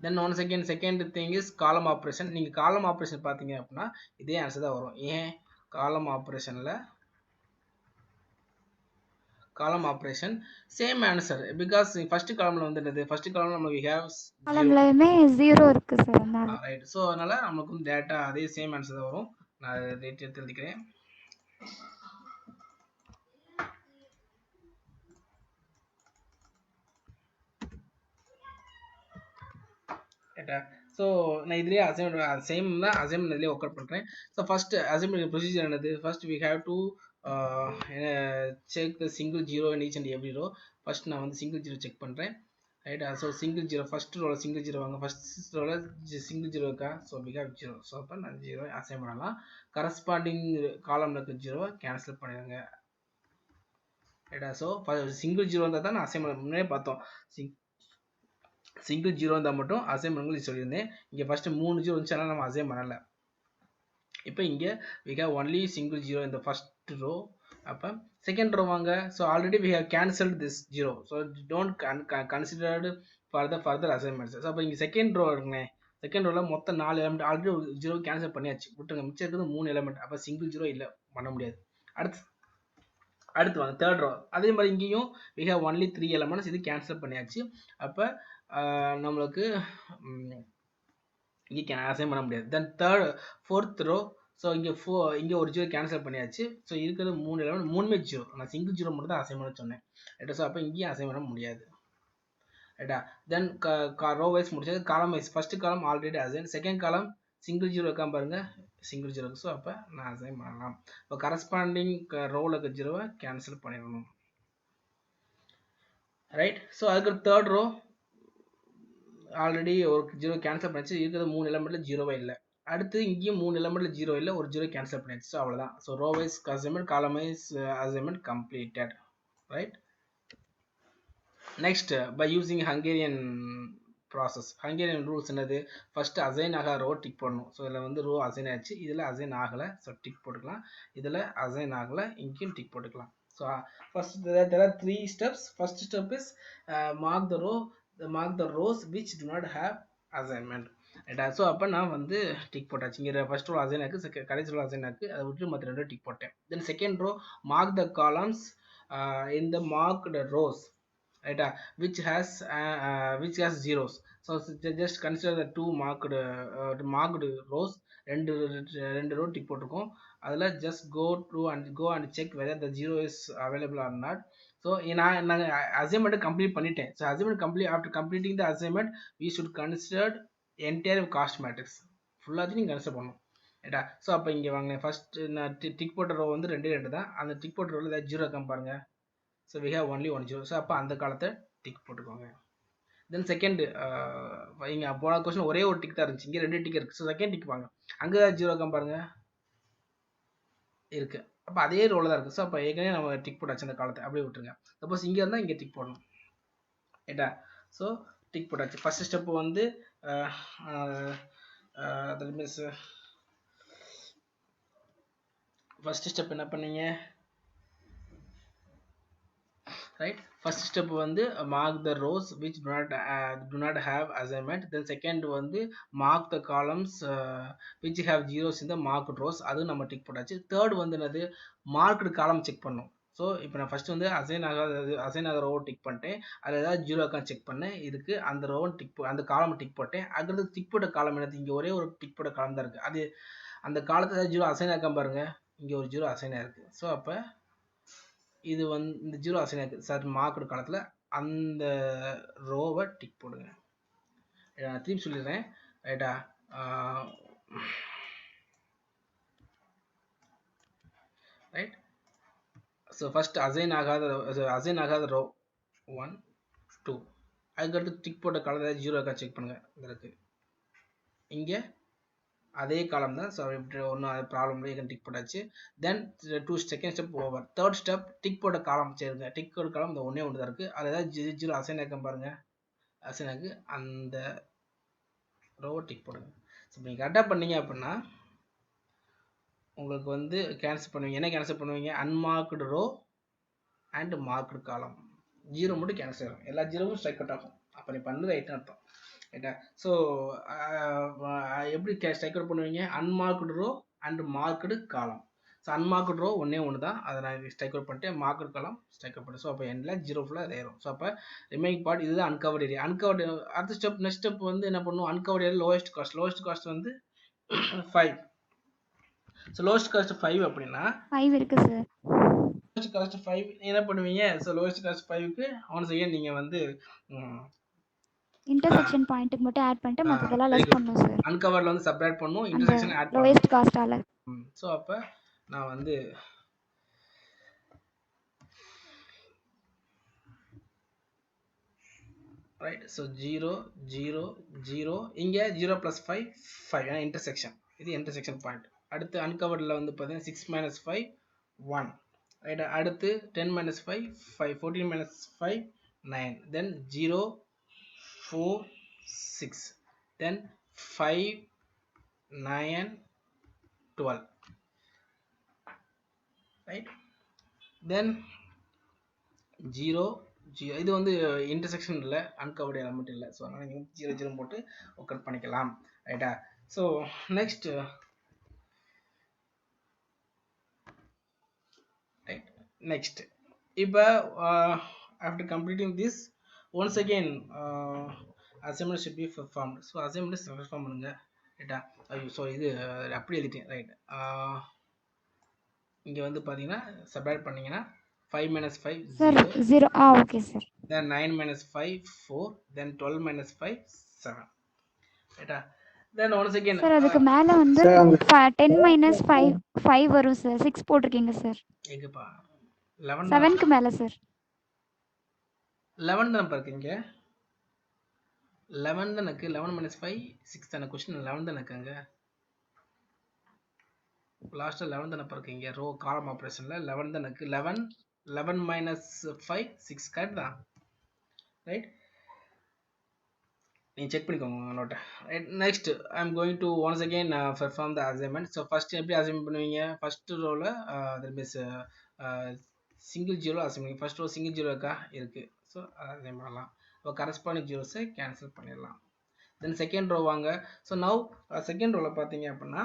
Then once again second thing is column operation. நீங்க column operation பார்த்தீங்க அப்படின்னா இதே answer தான் வரும். ஏன் column operationல column operation same answer because first columnல வந்து என்னது? first column நம்ம we have காலம்லயுமே 0 இருக்கு சார். அதனால ரைட். ஸோ அதனால நமக்கு வந்து டேட்டா அதே சேம் ஆன்சர் தான் வரும். நான் ரேட் எடுத்து எழுதிக்கிறேன். ஸோ நான் இதுலேயே அசைன்மெண்ட் சேம் தான் அசைன்மெண்ட் இதுலேயே ஒர்க் அவுட் பண்ணுறேன். ஸோ ஃபர்ஸ்ட் அசைன்மெண்ட் ப்ரொசீஜர் என்னது? First we have to check the single zero in each and every row. First நான் வந்து சிங்கிள் ஜீரோ செக் பண்ணுறேன், ரைட்டா? ஸோ சிங்கிள் ஜீரோ ஃபர்ஸ்ட் ரோவில் சிங்கிள் ஜீரோ வாங்க. ஃபர்ஸ்ட் ரோவில் சிங்கிள் ஜீரோ இருக்கா? So we have zero. So அப்போ நான் ஜீரோ அசைன் பண்ணலாம். கரஸ்பாண்டிங் காலம்ல இருக்க ஜீரோவை கேன்சல் பண்ணிடுங்க, ரைட்டா? ஸோ சிங்கிள் ஜீரோ இருந்தால் தான் நான் அசைன் பண்ண முன்னாடியே பார்த்தோம். சிங்கிள் ஜீரோ இருந்தால் மட்டும் அசைன் பண்ணுங்க சொல்லியிருந்தேன். இங்கே ஃபர்ஸ்ட் 3 ஜீரோ இருந்துச்சு, நம்ம அசைன் பண்ணலை. இப்போ இங்கே we have only single zero in the first row. அப்போ செகண்ட் ரோ வாங்க. So already we have cancelled this zero. So don't considered for the further assignments. So அப்போ இங்கே செகண்ட் ரோ இருக்குங்க. செகண்ட் ரோவில் மொத்தம் 4 எலிமெண்ட் ஆல்ரெடி ஒரு zero cancel பண்ணியாச்சு, விட்டுருங்க. மிச்சம் இருக்கிறது 3 எலிமெண்ட். அப்போ சிங்கிள் ஜீரோ இல்லை, பண்ண முடியாது. அடுத்து வாங்க தேர்ட் ரோ. அதே மாதிரி இங்கேயும் we have only 3 elements. இது கேன்சல் பண்ணியாச்சு. அப்போ நம்மளுக்கு இங்கே அசைன் பண்ண முடியாது. தென் ஃபோர்த் ரோ. ஸோ இங்கே ஒரு ஜீரோ கேன்சல் பண்ணியாச்சு. ஸோ இருக்கிறது 3 எலிமெண்ட், 3மே ஜீரோ. நான் சிங்கிள் ஜீரோ மட்டும் தான் அசைன் பண்ண சொன்னேன், ரைட்டா? ஸோ அப்போ இங்கேயும் அசைன் பண்ண முடியாது, ரைட்டா? தென் ரோ வைஸ் முடிச்சது. Column wise first column already assign, second column single zero இருக்காம பாருங்க, சிங்கிள் ஜீரோ. ஸோ அப்போ நான் அசைன் பண்ணலாம். இப்போ கரஸ்பாண்டிங் ரோவில் இருக்க ஜீரோவை கேன்சல் பண்ணிடணும். ரைட். ஸோ அதுக்கு தேர்ட் ரோ ஆல்ரெடி ஒரு ஜீரோ கேன்சல் பண்ணிச்சு, இருக்கிறது 3 எலமெண்ட்ல ஜீரோவே இல்லை. அடுத்து இங்கேயும் 3 எலமெண்ட்ல ஜீரோ இல்லை, ஒரு ஜீரோ கேன்சல் பண்ணிடுச்சு. ஸோ அவ்வளோதான். So row wise assignment, column wise assignment completed. Right. Next by using Hungarian process. Hungarian rules என்னது? ஃபர்ஸ்ட் அசைன் ஆக ரோ டிக் பண்ணணும். ஸோ இதில் வந்து ரோ அசைன் ஆச்சு, இதில் அசைன் ஆகலை, ஸோ டிக் போட்டுக்கலாம். இதில் அசைன் ஆகலை, இங்கேயும் டிக் போட்டுக்கலாம். So first there are 3 steps. First step is mark the rows which do not have assignment. ரைட்டா? ஸோ அப்போ நான் வந்து டிக் போட்டாச்சு. இங்கே ஃபர்ஸ்ட் ரோ அசைன் ஆக்கு, கடைசி ரோ அசைன் ஆக்கு, அதை விட்டு மற்ற ரெண்டும் டிக் போட்டேன். Then second row mark the columns in the marked rows, right, which has zeros. So just consider the two marked rows. ரெண்டு ரோ டிக் போட்டிருக்கோம். அதில் just go and check whether the zero is available or not. So நாங்கள் assignment complete பண்ணிட்டேன். So assignment after completing the assignment we should consider entire cost matrix ஃபுல்லாத்தையும் நீங்கள் consider பண்ணணும். ரைட்டா? So அப்போ இங்கே வாங்க, ஃபர்ஸ்ட் நான் டிக் போட்ட ரோ வந்து 2 தான். அந்த டிக் போட்ட ரோவில் ஏதாவது ஜீரோ இருக்கான்னு பாருங்க. So we have only 1 0. So அப்போ அந்த காலத்தை டிக் போட்டுக்கோங்க. தென் செகண்ட் இங்கே போன கொஸ்டின் ஒரே ஒரு டிக் தான் இருந்துச்சு, இங்கே 2 டிக் இருக்குது. ஸோ செகண்ட் டிக் பாருங்க, அங்கே ஏதாவது ஜீரோ இருக்கான்னு பாருங்க, இருக்கு. அப்போ அதே ரோவில் தான் இருக்குது. ஸோ அப்போ ஏற்கனவே நம்ம டிக் போட்டாச்சு அந்த காலத்தை, அப்படியே விட்டுருங்க. சப்போஸ் இங்கே இருந்தால் இங்கே டிக் போடணும். ரைட்டா? ஸோ டிக் போட்டாச்சு. ஃபர்ஸ்ட் ஸ்டெப் வந்து தட் மீன்ஸ் ஃபர்ஸ்ட் ஸ்டெப் என்ன பண்ணீங்க? ரைட். ஃபர்ஸ்ட் ஸ்டெப் வந்து mark the rows which do not have assignment. Then second வந்து mark the columns which have zeros இந்த மார்க்ட் ரோஸ், அதுவும் நம்ம டிக் போட்டாச்சு. தேர்ட் வந்து என்னது? மார்க்டு காலம் செக் பண்ணணும். ஸோ இப்போ நான் ஃபர்ஸ்ட் வந்து அசைன் ஆகாத ரோவை டிக் பண்ணிட்டேன், அதில் ஏதாவது ஜீரோ இருக்கான்னு செக் பண்ணேன், இதுக்கு அந்த ரோவை அந்த காலம் டிக் போட்டேன். அடுத்தது டிக் போட்ட காலம் என்னது? இங்கே ஒரே ஒரு டிக் போட்ட காலம் தான் இருக்குது. அது அந்த காலத்தில் ஏதாவது ஜீரோ அசைன் ஆகாம பாருங்க, இங்கே ஒரு ஜீரோ அசைன் ஆயிருக்கு. ஸோ அப்போ இது வந்து இந்த ஜீரோ அசைன் ஆயிருக்கு சார் மார்க்டு காலத்தில், அந்த ரோவை டிக் போடுங்க. நான் திருப்பி சொல்லிடுறேன். ரைட்டா? ரைட். ஸோ ஃபர்ஸ்ட் அசைன் ஆகாத ரோ 1 2, அதுக்கடுத்து டிக் போட்ட காலத்தில் ஜீரோ இருக்கா செக் பண்ணுங்க. இருக்கு இங்கே அதே காலம் தான். ஸோ ஒன்றும் ப்ராப்ளம் இல்லை, டிக் போட்டாச்சு. Then second step over. Third step tick போட்ட காலம் சேருங்க. டிக் போட்ட காலம் இந்த ஒன்றே தான் இருக்குது, அதில் ஏதாவது ஜீரோ அசைன் ஆக்கம் பாருங்க, அசைன் ஆக்கு, அந்த ரோவை டிக் போடுங்க. ஸோ நீங்கள் கரெக்டாக பண்ணீங்க அப்படின்னா உங்களுக்கு வந்து கேன்சல் பண்ணுவீங்க. என்ன கேன்சல் பண்ணுவீங்க? அன்மார்க்டு ரோ அண்ட் மார்க்டு காலம். ஜீரோ மட்டும் கேன்சல் ஆகும், எல்லா ஜீரோவும் ஸ்ட்ரைக் அவுட் ஆகும். அப்போ நீ பண்ணது ரைட்னு அர்த்தம். ரைட்டா? ஸோ எப்படி ஸ்ட்ரைக் அவுட் பண்ணுவீங்க? அன்மார்க்டு ரோ அண்ட் மார்க்டு காலம். ஸோ அன்மார்க்டு ரோ ஒன்று தான், அதை நான் ஸ்ட்ரைக் அவுட் பண்ணிட்டு மார்க்டு காலம் ஸ்ட்ரைக் அவுட் பண்ணேன். ஸோ அப்போ எண்டில் ஜீரோ ஃபுல்லாக இதாயிரும். ஸோ அப்போ ரிமைனிங் பார்ட் இதுதான் அன்கவர்ட் ஏரியா. அன்கவர்டு அடுத்த ஸ்டெப், நெக்ஸ்ட் ஸ்டெப் வந்து என்ன பண்ணும்? அன்கவர்ட் ஏரியா லோவஸ்ட் காஸ்ட் வந்து 5. ஸோ லோவஸ்ட் காஸ்ட் 5 அப்படின்னா 5 இருக்கு சார். லோவஸ்ட் காஸ்ட் 5 என்ன பண்ணுவீங்க? ஸோ லோவஸ்ட் காஸ்ட் 5க்கு ஒன்ஸ் அகைன் நீங்கள் வந்து இன்டர்செக்ஷன் பாயிண்ட்க்கு மட்டும் ஆட் பண்ணிட்டு மத்ததெல்லாம் லெஸ் பண்ணனும் சார். அன்கவர்ட்ல வந்து செப்பரேட் பண்ணனும், இன்டர்செக்ஷன் ஆட் பண்ணனும் லோவஸ்ட் காஸ்டால. ஸோ அப்போ நான் வந்து ரைட். ஸோ 0 0 0, இங்கே 0 + 5 5, ஏன்னா இன்டர்செக்ஷன், இது இன்டர்செக்ஷன் பாயிண்ட். அடுத்து அன்கவர்டில் வந்து பார்த்தீங்கன்னா 6 - 5 1, ரைட். அடுத்து 10 - 5 5, 14 - 5 9, தென் 0 4 6, then 5 9 12, right. Then 0 0, இது வந்து இன்டர்செக்ஷன் இல்லை, அன்கவர்டு எலமெண்ட் இல்லை. ஸோ அதனால் நீங்கள் 0 0 போட்டு ஒர்க் பண்ணிக்கலாம். ரைட்டா? So next right. நெக்ஸ்ட் இப்போ after completing this once again assignment should be performed. So assignment perform பண்ணுங்க. ரைட்டா? ஐயோ ஸோ இது அப்படி எழுதிட்டேன். ரைட். இங்கே வந்து பார்த்தீங்கன்னா சப்ராக்ட் பண்ணீங்கன்னா 5 - 5 0. Okay sir. then 9 - 5 4, then 12 - 5 7, ரைட்டா? then once again சார் அதுக்கு மேல வந்து 10 - 5 வரும் சார். 6 போட்டுருக்கீங்க சார். எங்கப்பா 11 7க்கு மேல சார். 11 தானே இருக்கு இங்கே 11 தானே இருக்கு 11 minus 5 6 தானே கொஸ்டின் 11 தானே இருக்கு அங்கே லாஸ்ட்டாக 11 தானே இருக்கு இங்கே ரோ காலம் ஆப்ரேஷனில் 11 தானே இருக்கு 11 minus 5 6 கரெக்ட் தான் ரைட் நீங்கள் செக் பண்ணிக்கோங்க நோட்டை right next I am going to once again perform the assignment so first எப்படி அசைன்மெண்ட் பண்ணுவீங்க ஃபஸ்ட்டு ரோவில் that means single zero assignment first row single zero இருக்கா இருக்குது ஸோ அசைன் பண்ணலாம் இப்போ கரஸ்பாண்டிங் ஜீரோஸை கேன்சல் பண்ணிடலாம் தென் செகண்ட் ரோ வாங்க ஸோ நவ் செகண்ட் ரோவில் பார்த்தீங்க அப்படின்னா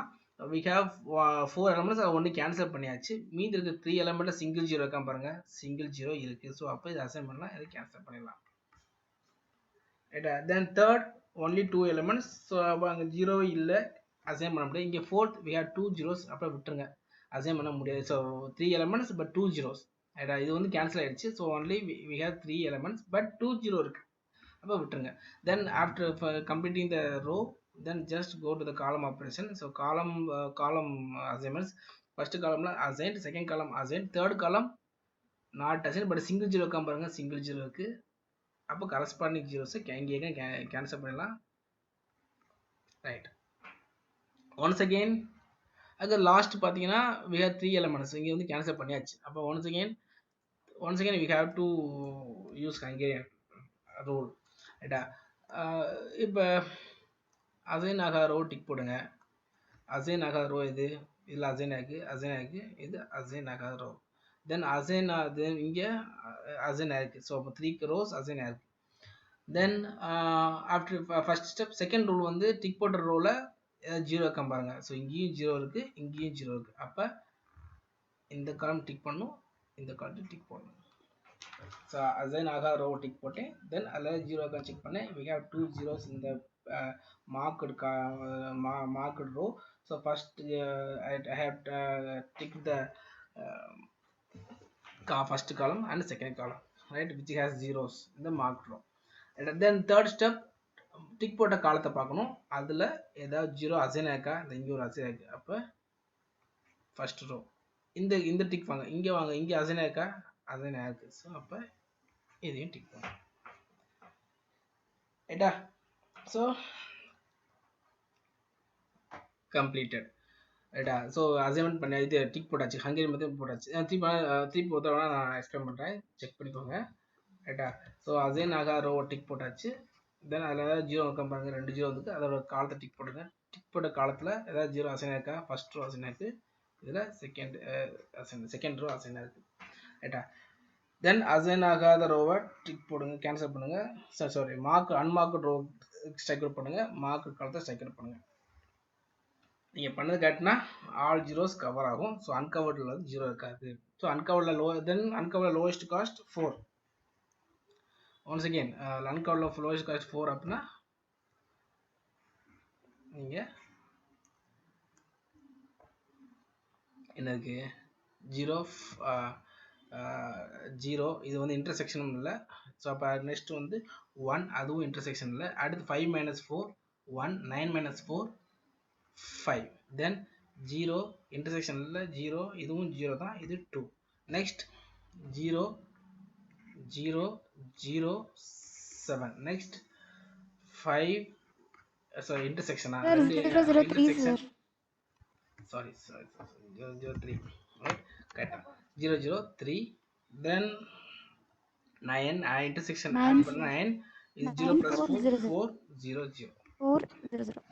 we have 4 elements ஒன்று கேன்சல் பண்ணியாச்சு மீதி இருக்க 3 எலமெண்ட்ல சிங்கிள் ஜீரோ இருக்கா பாருங்க சிங்கிள் ஜீரோ இருக்கு ஸோ அப்போ இது அசைன் பண்ணலாம் இதை கேன்சல் பண்ணிடலாம் ரைட்டா then third only 2 elements so அப்போ அங்கே ஜீரோ இல்லை அசைன் பண்ண முடியாது இங்கே ஃபோர்த் we have 2 ஜீரோஸ் அப்போ விட்டுருங்க அசைன் பண்ண முடியாது ஸோ 3 எலமெண்ட்ஸ் பட் 2 ஜீரோஸ் ரைட்டா இது வந்து கேன்சல் ஆயிடுச்சு so only we have 3 elements but 2 zero இருக்கு அப்போ விட்டுருங்க then after completing the row then just go to the column operation so column assignments first column la assigned second column assigned third column not assigned but single zero come பாருங்க single zero இருக்கு அப்ப corresponding zeros இங்க cancel பண்ணலாம் right once again அங்க last பாத்தீங்கன்னா we have 3 elements இங்க வந்து cancel பண்ணியாச்சு அப்ப once again we have to use Hungarian rule ரைட்டா இப்போ அசைன் ஆகாத ரோ டிக் போடுங்க அசைன் ஆகாத ரோ இது இதில் அசைன் ஆகிருக்கு இது அசைன் ஆகாத ரோ தென் அசைன் ஆகுது இங்கே அசைன் ஆகிருக்கு ஸோ அப்போ 3 ரோஸ் அசைன் ஆகிருக்கு then after first step second rule வந்து டிக் போட்ட ரோவில் ஏதாவது ஜீரோ இருக்காம பாருங்க ஸோ இங்கேயும் ஜீரோ இருக்குது இங்கேயும் ஜீரோ இருக்குது அப்போ இந்த காலம் டிக் பண்ணும் இந்த காலத்தில் டிக் போடணும் ஸோ அசைன் ஆகாத ரோ டிக் போட்டேன் தென் அதில் ஜீரோ இருக்கான்னு செக் பண்ணேன் we have 2 zeros in the marked row so first I have ticked the first column and second column right which has zeros in the marked row and then third step tick போட்ட காலத்தை பார்க்கணும் அதில் ஏதாவது zero assign ஆயிருக்கா இங்கே ஒரு assign ஆயிருக்கு அப்போ ஃபர்ஸ்ட் ரோ இந்த டிக் வாங்க இங்கே அசைன் ஆயிருக்கா அசைன் ஆயிருக்கு ஸோ அப்போ இதையும் டிக் பண்ணுங்க ரைட்டா ஸோ கம்ப்ளீட்டட் ரைட்டா ஸோ அசைன்மெண்ட் பண்ணி இது டிக் போட்டாச்சு ஹங்கேரி மெத்தட் போட்டாச்சு திருப்பி போத்தோட நான் எக்ஸ்பிளைன் பண்ணுறேன் செக் பண்ணிக்கோங்க ரைட்டா ஸோ அசைன் ஆகாத ரோ டிக் போட்டாச்சு தென் அதில் ஏதாவது ஜீரோ இருக்க பாருங்க 2 ஜீரோ வந்துருக்கு அதோட காலத்தை டிக் போடுங்க டிக் போட்ட காலத்தில் ஏதாவது ஜீரோ அசைன் ஆயிருக்கா ஃபர்ஸ்ட் ரோ அசைன் ஆயிருக்கு இதில் செகண்ட் ரோ அசைன் ஆயிருக்கு ரைட்டா தென் அசைன் ஆகாத ரோவை டிக் போடுங்க கேன்சல் பண்ணுங்க sorry unmarked row strike out பண்ணுங்க மார்க் காலத்தை ஸ்ட்ரைக் அவுட் பண்ணுங்க நீங்கள் பண்ணது கேட்டினா ஆல் ஜீரோஸ் கவர் ஆகும் ஸோ அன்கவர்டில் வந்து ஜீரோ இருக்காது ஸோ அன்கவர்டில் லோவஸ்ட் காஸ்ட் 4 ஒன்ஸ் அகெயின் அன்கவர்டில் லோவஸ்ட் காஸ்ட் 4 அப்படின்னா நீங்கள் என்னது ஜீரோ இது வந்து இன்டர்செக்ஷனும் இல்லை ஸோ அப்போ நெக்ஸ்ட் வந்து 1 அதுவும் இன்டர்செக்ஷன் இல்லை அடுத்து 5 minus 4 1 9 minus 4 5 then zero intersection இல்லை ஜீரோ இதுவும் ஜீரோ தான் இது 2 நெக்ஸ்ட் 0 0 0 7 நெக்ஸ்ட் 5 சாரி இன்டர்செக்ஷனா இன்டர்செக்ஷன் சாரி 003 ரைட் கரெக்டா 003 then 9 intersection add பண்ண 9 is 0 plus 4 4 0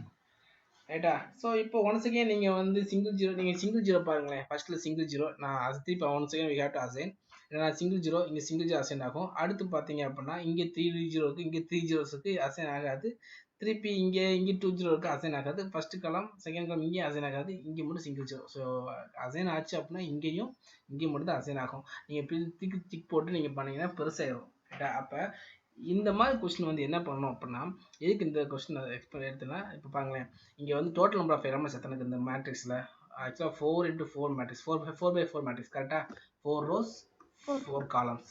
ரைட்டா ஸோ இப்போ ஒன்ஸ் அகேன் நீங்கள் வந்து சிங்கிள் ஜீரோ பாருங்களேன் ஃபர்ஸ்ட்டில் சிங்கிள் ஜீரோ நான் அது திருப்பி once again we have to assign ஏன்னா சிங்கிள் ஜீரோ இங்கே சிங்கிள் ஜீரோ அசைன் ஆகும் அடுத்து பார்த்தீங்க அப்படின்னா இங்கே 3 ஜீரோ இருக்குது இங்கே 3 ஜீரோஸ் இருக்குது அசைன் ஆகாது திருப்பி இங்கே 2 ஜீரோ இருக்குது அசைன் ஆகாது ஃபர்ஸ்ட் காலம் செகண்ட் காலம் இங்கேயும் அசைன் ஆகாது இங்கே மட்டும் சிங்கிள் ஜீரோ ஸோ அசைன் ஆச்சு அப்படின்னா இங்கேயும் மட்டும் தான் அசைன் ஆகும் நீங்கள் டிக் போட்டு நீங்கள் பண்ணீங்கன்னா பெருசாகிடும் ரைட்டா அப்போ இந்த மாதிரி கொஸ்டின் வந்து என்ன பண்ணணும் அப்படின்னா எதுக்கு இந்த கொஸ்டின் எக்ஸ்பிளைன் எடுத்துனா இப்போ பாருங்களேன் இங்கே வந்து டோட்டல் நம்பர் ஆஃப் எலமெண்ட்ஸ் எத்தனை இந்த மேட்ரிக்ஸில் ஆக்சுவலாக 4 into 4 மேட்ரிக்ஸ் 4 by 4 மேட்ரிக்ஸ் கரெக்டாக 4 rows 4 columns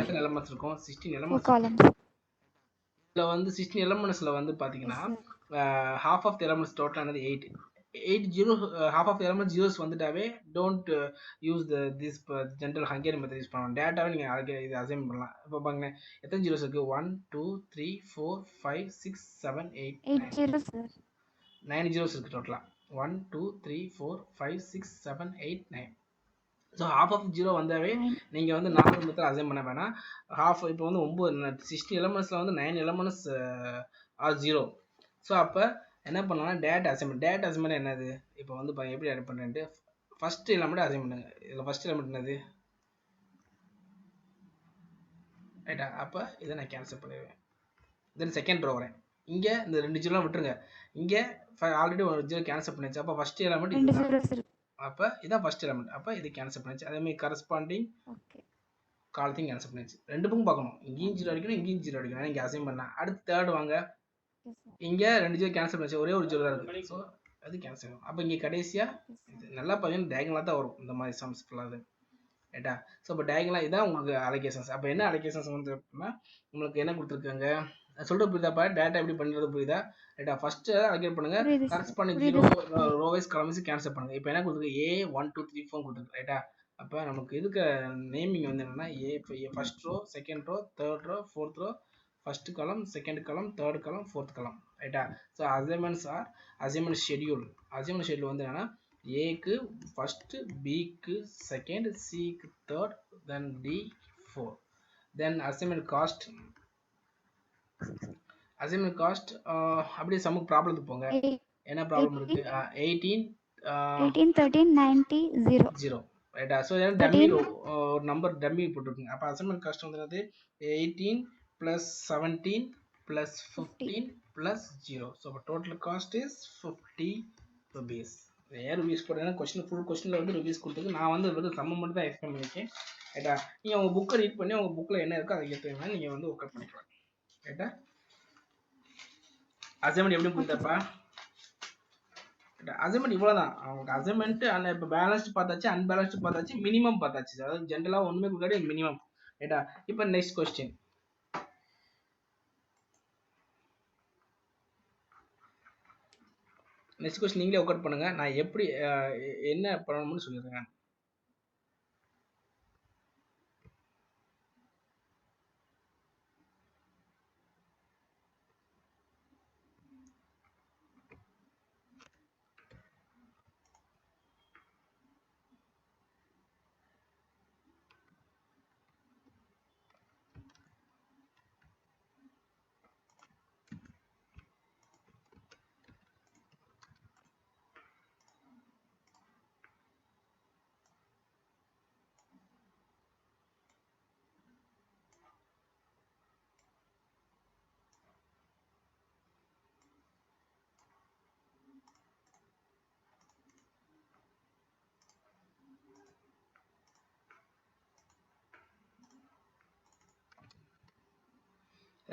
எத்தனை எலமெண்ட்ஸ் இருக்கும் 16 எலமெண்ட்ஸ் இதில் வந்து 16 எலமெண்ட்ஸில் வந்து பார்த்தீங்கன்னா half of the elements total ஆனது 8 8 0 half of element zeros வந்துட்டாவே don't use this general Hungarian method use பண்ணலாம். டேட்டாவை நீங்க இது அசைன் பண்ணலாம். இப்போ பாருங்க எத்தனை ஜீரோஸ் இருக்கு 1 2 3 4 5 6 7 8 8 9 0 சார். 9 ஜீரோஸ் இருக்கு டோட்டலா 1 2 3 4 5 6 7 8 9. ஸோ ஹாஃப் ஆஃப் ஜீரோ வந்தாவே நீங்கள் வந்து 4 மெத்தட் அசைன் பண்ண வேணாம். ஹாஃப் இப்போ வந்து 60 எலமெண்ட்ஸில் வந்து 9 எலமெண்ட்ஸ் ஆர் ஜீரோ. ஸோ அப்போ என்ன பண்ணலாம், டேட் அசைன்மெண்ட். டேட் அசைன்மெண்ட் என்னது, இப்போ வந்து எப்படி அட் பண்ணுறேன்ட்டு ஃபர்ஸ்ட் எலமெண்ட் அசைன் பண்ணுங்க. இதில் ஃபர்ஸ்ட் எலமெண்ட் என்னது, ரைட்டா? அப்போ இதை நான் கேன்சல் பண்ணிடுவேன். தென் செகண்ட் ரோ வரேன். இங்கே இந்த 2 ஜீரோலாம் விட்டுருங்க. இங்கே ஆல்ரெடி ஒரு ஜீரோ கேன்சல் பண்ணிச்சு. அப்போ ஃபர்ஸ்ட் எலமெண்ட் இதுதான். அப்போ இதான் ஃபர்ஸ்ட் எலமெண்ட். அப்போ இது கேன்சல் பண்ணிச்சு. அதேமாதிரி கரஸ்பாண்டிங் காலத்தையும் கேன்சல் பண்ணிச்சு. ரெண்டு பக்கம் பார்க்கணும். இங்கேயும் ஜீரோ அடிக்கணும், இங்கேயும் ஜீரோ அடிக்கணும். இங்கே அசைன் பண்ண அடுத்து தேர்ட் வாங்க. இங்கே 2 ஜீரோ கேன்சல் பண்ணிச்சு, ஒரே ஒரு ஜீரோ தான் இருக்குது. ஸோ அது கேன்சல் ஆகும். அப்போ இங்கே கடைசியாக நல்லா பார்த்தீங்கன்னா டயகனலாக தான் வரும் இந்த மாதிரி சம்ஸ் ஃபுல்லாக, ரைட்டா? ஸோ இப்போ டயகனலாக இதுதான் உங்களுக்கு அலோகேஷன்ஸ். அப்போ என்ன அலோகேஷன்ஸ் வந்து அப்படின்னா உங்களுக்கு என்ன கொடுத்துருக்காங்க சொல்லிட்டு புரியுதாப்பா? டேட்டா எப்படி பண்ணுறது புரியுதா? ரைட்டா? ஃபர்ஸ்ட் அலோகேட் பண்ணுங்க, corresponding zero row-wise columns cancel பண்ணுங்க. இப்போ என்ன கொடுத்துருக்கு, A 1 2 3 4 கொடுத்துருக்கு, ரைட்டா? அப்போ நமக்கு இருக்க நேமிங் வந்து என்னன்னா A first row, second row, third row, fourth row, first column, second column, third column, fourth column, ரைட்டா? So assignments are assignment schedule. Assignment schedule வந்து என்னன்னா ஏக்கு ஃபர்ஸ்ட், பிக்கு செகண்ட், சிக்கு third, then D four. Then assignment cost. Assignment cost அப்படியே சமக்கு ப்ராப்ளத்துக்கு போங்க. என்ன ப்ராப்ளம் இருக்கு? 18 13 90 0 ரைட்டா? ஸோ டம்மி ஒரு நம்பர் டம்மி போட்டுருக்குங்க. அப்போ அசைன்மெண்ட் காஸ்ட் வந்து 18 + 17 + 15 + 0. ஸோ அப்போ டோட்டல் காஸ்ட் இஸ் 50 rupees. ஏன் ருபீஸ் போட்டேன்னா கொஸ்டின் ஃபுல் கொஸ்டினில் வந்து ருபீஸ் கொடுத்துருக்கு. நான் வந்து வெறும் சம்ம மட்டும் தான் எக்ஸ்பிளைன் பண்ணியிருக்கேன், ரைட்டா? நீங்கள் உங்கள் புக்கை ரீட் பண்ணி உங்கள் புக்கில் என்ன இருக்கோ அதை ஏற்ற மாதிரி நீங்கள் வந்து ஒர்க் அவுட் பண்ணிக்கலாம், ரைட்டா? அசைன்மெண்ட் எப்படி புரியுதாப்பா? அசைன்மெண்ட் இவ்வளோதான். அவங்களுக்கு அசைன்மெண்ட் இப்போ பேலன்ஸ்டு பார்த்தாச்சு, அன்பேலன்ஸ்டு பார்த்தாச்சு, மினிமம் பார்த்தாச்சு. அதாவது ஜென்ரலாக ஒன்றுமே கொடுக்காது, மினிமம், ரைட்டா? இப்போ நெக்ஸ்ட் கொஸ்டின். நெக்ஸ்ட் கொஸ்டின் நீங்களே ஒர்க் அவுட் பண்ணுங்க. நான் எப்படி என்ன பண்ணணும்னு சொல்லிடுறேன்.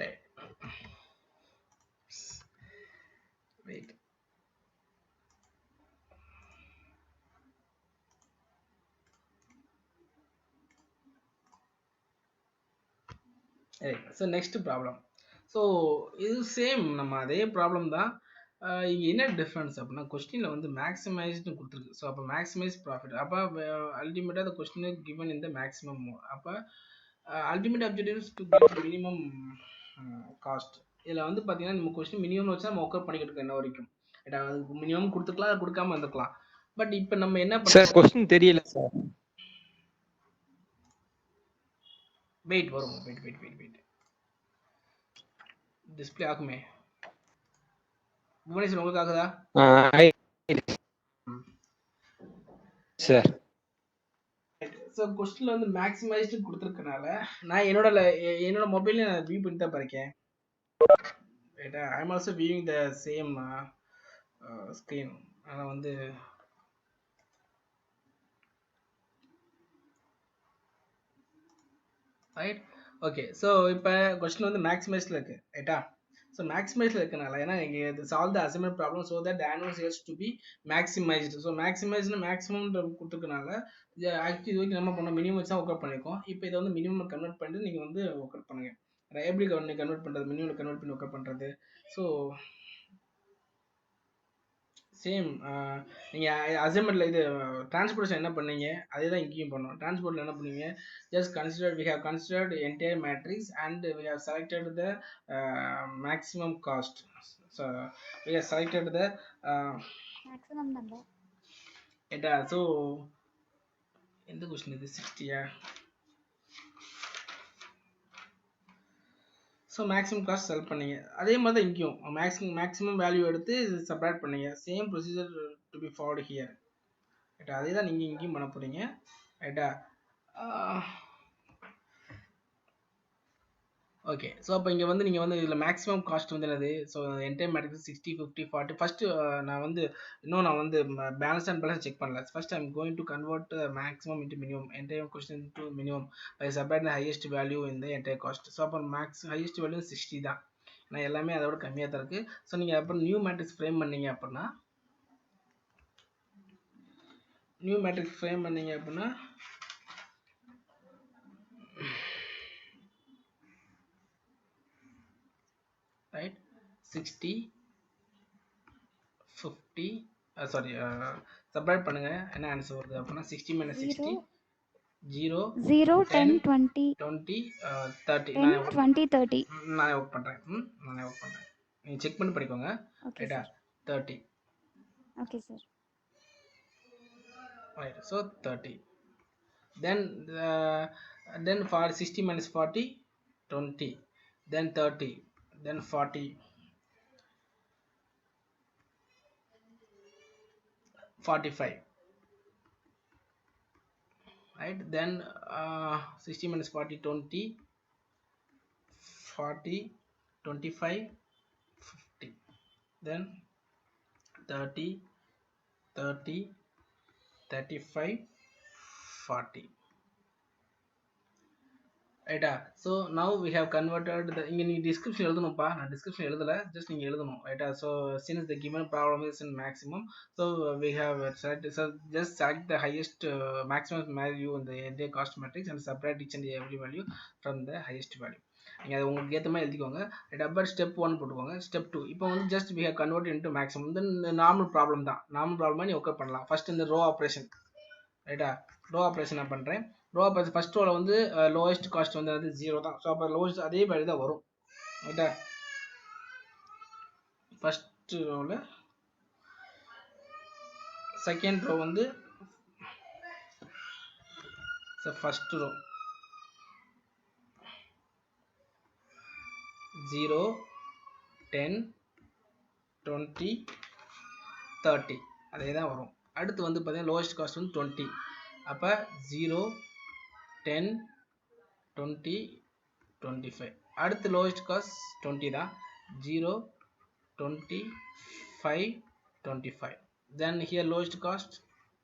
Right. Wait. Right. So next problem. So இது சேம் நம்ம அதே ப்ராப்ளம் தான். இங்கே என்ன டிஃப்ரென்ஸ் அப்படின்னா கொஸ்டினில் வந்து மேக்ஸிமைஸ்டு கொடுத்துருக்கு. ஸோ அப்போ மேக்ஸிமைஸ் ப்ராஃபிட். அப்போ அல்டிமேட்டாக அந்த கொஸ்டின் கிவன் இந்த மேக்ஸிமம். அப்போ ultimate objectives to get minimum cost. இதில் வந்து பார்த்தீங்கன்னா நம்ம கொஸ்டின் மினிமம் வச்சு நம்ம ஒர்க் அவுட் பண்ணிக்கிட்டு இருக்கோம் என்ன வரைக்கும், ரைட்டா? அதுக்கு மினிமம் கொடுத்துக்கலாம், கொடுக்காம இருந்துக்கலாம். பட் இப்போ நம்ம என்ன சார் கொஸ்டின் தெரியல சார். வெயிட் வரும், வெயிட் டிஸ்பிளே ஆகுமே. புவனேஸ்வர் உங்களுக்கு ஆகுதா சார்? ஸோ கொஸ்டின்ல வந்து மேக்ஸிமைஸ்டு கொடுத்துருக்கனால நான் என்னோட மொபைல்ல நான் வியூ பண்ணி தான் பாருக்கேன், ரைட்டா? I am also viewing the same screen. ஆனால் வந்து ரைட், ஓகே. ஸோ இப்போ கொஸ்டின் வந்து மேக்ஸிமைஸ்டில் இருக்குது, ரைட்டா? ஸோ மேக்ஸிமைஸில் இருக்கனால ஏன்னா இங்கே solve the assignment problem so that annual sales to be maximized. So மேக்ஸிமைஸ்னு மேக்ஸிமம் கொடுத்துருக்கனால ஆக்சுவலி இது வரைக்கும் நம்ம பண்ண மினிமம் வச்சு தான் ஒர்க் அவுட் பண்ணியிருக்கோம். இப்போ இதை வந்து மினிமம் கன்வெர்ட் பண்ணிட்டு நீங்கள் வந்து ஒர்க் அவுட் பண்ணுங்கள். எப்படி கன்வெர்ட் பண்ணுறது, மினிமம் கன்வெர்ட் பண்ணி ஒர்க் அவுட் பண்ணுறது? So same. நீங்கள் அசைன்மெண்ட்டில் இது டிரான்ஸ்போர்ட்டேஷன் என்ன பண்ணீங்க அதே தான் இங்கேயும் பண்ணோம். டிரான்ஸ்போர்ட்டில் என்ன பண்ணுவீங்க, just consider we have considered entire matrix and we have selected the maximum cost. So we have selected the maximum number. ஏட்டா ஸோ எந்த கொஸ்டின் இது 60யா? ஸோ மேக்ஸிமம் காஸ்ட் செலக்ட் பண்ணீங்க. அதே மாதிரி தான் இங்கேயும் மேக்ஸிமம் வேல்யூ எடுத்து சப்ராக்ட் பண்ணீங்க. Same procedure to be followed here. ரைட்டா, அதே தான் நீங்கள் இங்கேயும் பண்ண போகிறீங்க. ரைட்டா, ஓகே. ஸோ அப்போ இங்கே வந்து நீங்கள் வந்து இதில் மேக்ஸிமம் காஸ்ட் வந்து என்னது, ஸோ என்டையர் மேட்ரிக்ஸ் 60 50 40. ஃபஸ்ட்டு நான் வந்து பேலன்ஸ் அண்ட் பேலன்ஸ் செக் பண்ணல. First I'm going to convert maximum into minimum, entire question into minimum by subtract the highest value இந்த என்டையர் காஸ்ட். ஸோ அப்போ ஹையஸ்ட் வேல்யூ 60 தான். நான் எல்லாமே அதோட கம்மியாக தான் இருக்குது. ஸோ நீங்கள் அப்புறம் நியூ மேட்ரிக்ஸ் ஃப்ரேம் பண்ணீங்க அப்படின்னா right 60 50 சாரி சப்ராக்ட் பண்ணுங்க, என்ன ஆன்சர் வருது அப்படின்னா 60 minus 60 0 10 20 30. 10 20 30. நானே ஒர்க் பண்ணுறேன். நீங்கள் செக் பண்ணி படிக்கோங்க. ரைட்டா, 30. Okay sir. Right, so 30. then for 60 minus 40 20, then 30, then 40, 45. right, then 60 minus 40 20 40 25 50, then 30 30 35 40. ரைட்டா, so now we have converted the, இங்கே நீங்கள் டிஸ்கிரிப்ஷன் எழுதணும்ப்பா, நான் டிஸ்கிரிப்ஷன் எழுதலை, ஜஸ்ட் நீங்கள் எழுதணும். ரைட்டா, so since the given problem is in maximum, so we have just select the highest maximum value இந்த entire cost matrix and separate each and every value from the highest value. நீங்கள் அது உங்களுக்கு ஏற்ற மாதிரி எழுதிக்கோங்க. ரைட்டா, பட் ஸ்டெப் 1 போட்டுக்கோங்க. Step 2 இப்போ வந்து just we have convert into maximum. Then normal problem தான், நார்மல் ப்ராப்ளமாக நீ ஒர்க் பண்ணலாம். ஃபர்ஸ்ட் இந்த ரோ ஆப்ரேஷன். ரைட்டா, ரோ ஆப்ரேஷன் நான் பண்ணுறேன். ரோ ஆப்ரேஷன் ஃபர்ஸ்ட் ரோவில் வந்து லோவஸ்ட் காஸ்ட் வந்து அது 0 தான். ஸோ அப்போ லோவஸ்ட் அதே வேல்யூ தான் வரும். ரைட்டா, ஃபர்ஸ்ட் ரோவில். செகண்ட் ரோ வந்து ஃபர்ஸ்ட் ரோ 0 10 20 30 அதே தான் வரும். அடுத்து வந்து பார்த்தீங்கன்னா லோவஸ்ட் காஸ்ட் வந்து 20. அப்போ 0 10 20 25. அடுத்து லோவஸ்ட் காஸ்ட் 20 தான். 0 20 5 25. தென் here lowest cost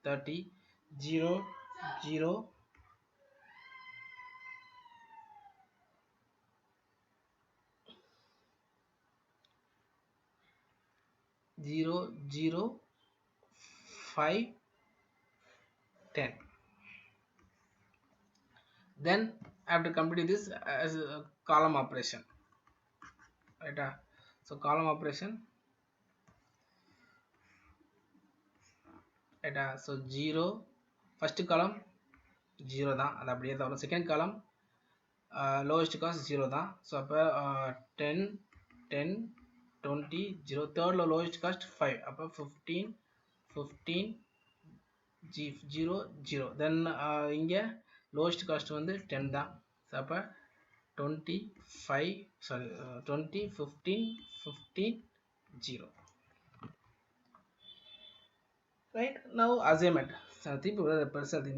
30. 0 0 0 0 5 10. Then after completing this as a column operation. Right, so column operation. Right, so 0 first column 0 தான், அது அப்படியே தான் வரும். செகண்ட் காலம் lowest cost 0 தான். ஸோ அப்போ 10 10 20 0. தேர்டில் lowest cost 5. அப்போ 15 15 0 0. தென் இங்கே lowest cost வந்து 10 தான். ஸோ அப்போ 20 15 15 0. Right, now assignment. திருப்பி பெருசாக அது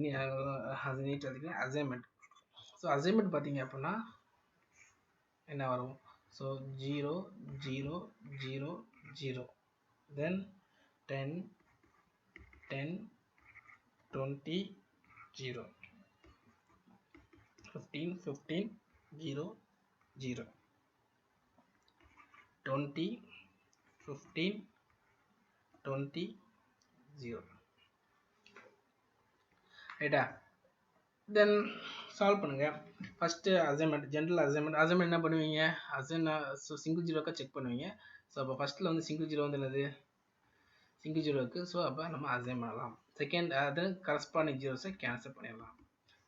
நீட் அதுக்கு அசைன்மெண்ட். ஸோ அசைன்மெண்ட் பார்த்தீங்க அப்படின்னா என்ன வரும், ஸோ 0 0 0 0. தென் 10 10 20 0. 15 15 0 0. 20 15 20 0. ரைட்டா, தென் சால்வ் பண்ணுங்க. ஃபர்ஸ்ட் அசைன்மெண்ட், ஜென்ரல் அசைன்மெண்ட் என்ன பண்ணுவீங்க, ஸோ சிங்கிள் ஜீரோக்கா செக் பண்ணுவீங்க. ஸோ அப்போ ஃபர்ஸ்ட்டில் வந்து சிங்கிள் ஜீரோ வந்து என்னது சிங்கிள் ஜீரோ இருக்குது. ஸோ அப்போ நம்ம அசைன் பண்ணலாம். செகண்ட் அது கரஸ்பாண்டிங் ஜீரோஸை கேன்சல் பண்ணிடலாம்.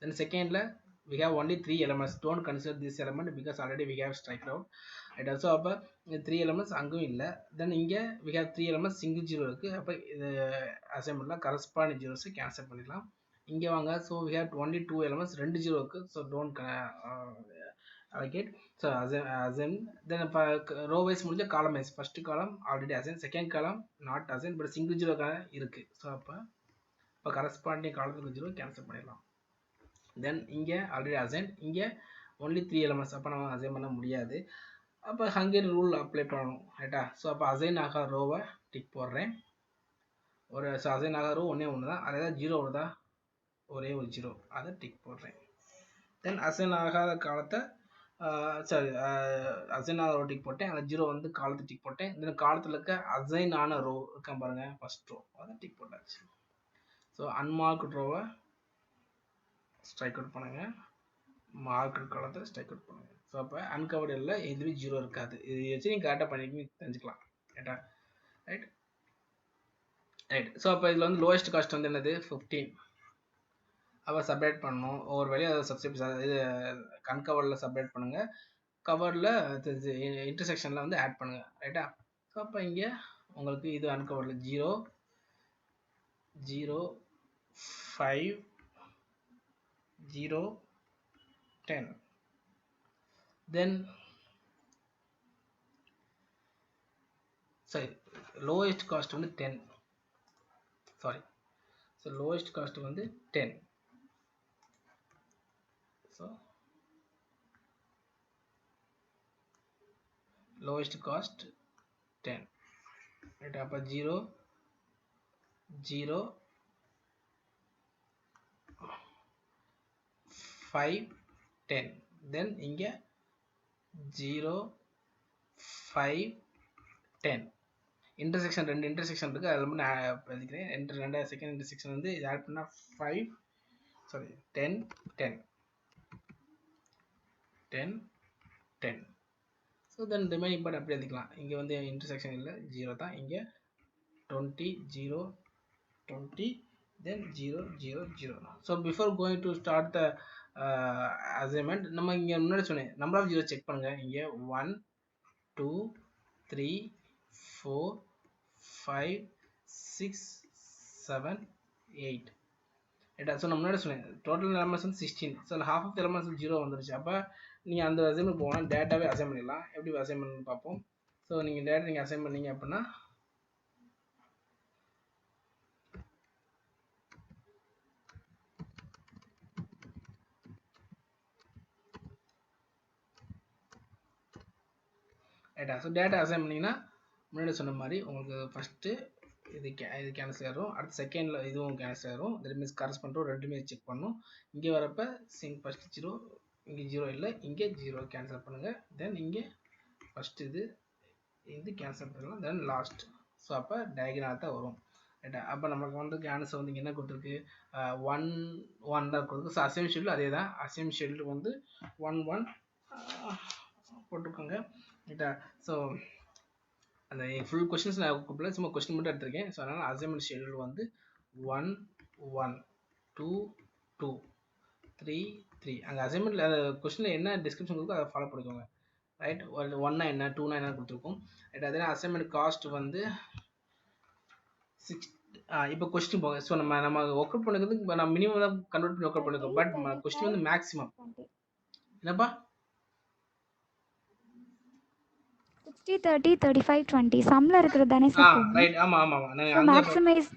தென் செகண்டில் we have only 3 elements. Don't consider this element because already we have strike out. Right, also அப்போ 3 elements அங்கும் இல்லை. தென் இங்கே we have 3 elements single zero இருக்குது. அப்போ இது அசைன் பண்ணலாம். கரஸ்பாண்டிங் ஜீரோஸை கேன்சல் பண்ணிடலாம். இங்கே வாங்க. So we have only 2 elements, 2 zero இருக்குது. So don't allocate. So assign. Then row wise முடிஞ்ச column wise. First column already assigned, second column not assigned, but single zero இருக்கு. ஸோ அப்போ corresponding column zero cancel பண்ணிடலாம். தென் இங்கே already assign, இங்கே only 3 elements. அப்போ நம்ம assign பண்ண முடியாது. அப்போ ஹங்கேரியன் ரூல் அப்ளை பண்ணணும். ரைட்டா? ஸோ அப்போ அசைன் ஆகாத ரோவை டிக் போடுறேன். ஒரு அசைன் ஆகாத ரோ ஒன்றே ஒன்று தான். அதில் ஏதாவது ஜீரோ வருதா? ஒரே ஒரு ஜீரோ, அதை டிக் போடுறேன். தென் அசைன் ஆகாத காலத்தை சாரி அசைன் ஆன ரோ டிக் போட்டேன். அதில் ஜீரோ வந்து காலத்தை டிக் போட்டேன். தென் காலத்தில் இருக்க அசைன் ஆன ரோ இருக்க பாருங்கள், ஃபர்ஸ்ட் ரோ, அதை டிக் போட்டாச்சு. ஸோ அன்மார்க்டு ரோவை ஸ்ட்ரைக் அவுட் பண்ணுங்க, மார்க்டு காலத்தை ஸ்ட்ரைக் அவுட் பண்ணுங்க. ஸோ அப்போ அன்கவர்டு இல்லை, எதுவுமே ஜீரோ இருக்காது. இது வச்சு நீங்கள் கரெக்டாக பண்ணி தெரிஞ்சுக்கலாம். ரைட்டா? Right right. ஸோ அப்போ இதில் வந்து லோயஸ்ட் காஸ்ட் வந்து என்னது? 15. அப்போ செப்பரேட் பண்ணணும். ஒவ்வொரு வேலையும் அதை சப்ஸ்கிரிப்ட் இது கன்கவரில் செப்பரேட் பண்ணுங்கள். கவரில் இன்டர்செக்ஷனில் வந்து ஆட் பண்ணுங்கள். ரைட்டா? ஸோ அப்போ இங்கே உங்களுக்கு இது அன்கவரில் 0 0 5 0 10. Then sorry, lowest cost வந்து 10. Sorry, so lowest cost வந்து 10. So lowest cost 10. Right, அப்போ 0 0 5 10. Then இங்கே 0 5 10. இன்டர்செக்ஷன் 2 இன்டர்செக்ஷன் இருக்குது. அதில் மட்டும் நான் எழுதிக்கிறேன். ரெண்டாவது செகண்ட் இன்டர்செக்ஷன் வந்து இது ஆட் பண்ணால் 5 sorry 10 10 10 10. So then remaining part அப்படி எழுதிக்கலாம். இங்கே வந்து இன்டர்செக்ஷன் இல்லை, 0 தான். இங்கே 20 0 20 then 0 0 0. So before going to start the assignment, நம்ம இங்கே முன்னாடி சொன்னேன் நம்பர் ஆஃப் ஜீரோ செக் பண்ணுங்க. இங்கே 1 2 3 4 5 6 7 8. ரைட்டா? ஸோ நான் முன்னாடி சொன்னேன் டோட்டல் நம்பர்ஸ் வந்து 16. So half of the elements வந்து 0 வந்துருச்சு. அப்போ நீங்கள் அந்த அசைன்மெண்ட் போனால் டேட்டாவே அசைன் பண்ணிடலாம். எப்படி அசைன் பண்ணணும்னு பார்ப்போம். ஸோ நீங்கள் டேட்டா நீங்கள் அசைன் பண்ணீங்க அப்படின்னா ரைட்டா? ஸோ டேட்டா அசைன் பண்ணிங்கன்னா முன்னாடி சொன்ன மாதிரி உங்களுக்கு ஃபஸ்ட்டு இது கேன்சல் ஆகிடும். அடுத்து செகண்டில் இதுவும் கேன்சல் ஆகிடும். தட் மீன்ஸ் கரஸ்பாண்ட் ரெண்டுமே செக் பண்ணணும். இங்கே வரப்போ ஃபஸ்ட்டு 0, இங்கே 0 இல்லை, இங்கே 0 கேன்சல் பண்ணுங்கள். தென் இங்கே ஃபஸ்ட்டு இது கேன்சல் பண்ணலாம். Then last. ஸோ அப்போ டயக்ரால் தான் வரும். ரைட்டா? அப்போ நமக்கு வந்து ஆன்சர் வந்து என்ன கொடுத்துருக்கு? 1 1 தான் கொடுத்துருக்கு. ஸோ அசைன் ஷெட்யூல் அதே தான். அசைன் ஷெட்யூல் வந்து 1 1 போட்டுக்கோங்க. ரைட்டா? ஸோ அந்த ஃபுல் கொஸ்டின்ஸ் நான் கூப்பிடல, சும்மா கொஸ்டின் மட்டும் எடுத்திருக்கேன். ஸோ அதனால் அசைன்மெண்ட் ஷெட்யூல் வந்து 1 1 2 2 3 3. அங்கே அசைன்மெண்ட்டில் அந்த கொஸ்டினில் என்ன டிஸ்கிரிப்ஷன் கொடுக்கோ அதை ஃபாலோ பண்ணிக்கோங்க. ரைட்? 1னா என்ன 2னா என்ன கொடுத்துருக்கோம். ரைட்? அதே அசைன்மெண்ட் காஸ்ட் வந்து 6. இப்போ கொஸ்டின் போங்க. ஸோ நம்ம ஒர்க் அவுட் பண்ணுறது நான் மினிமம் தான் கன்வெர்ட் பண்ணி ஒர்க் அவுட் பண்ணிருக்கோம். பட் கொஸ்டின் வந்து மேக்ஸிமம் என்னப்பா 60 30 35 20 சம்ல இருக்கிறது தானே சார்? ரைட். ஆமாம் ஆமாம் ஆமாம். நான் மேக்ஸிமைஸ்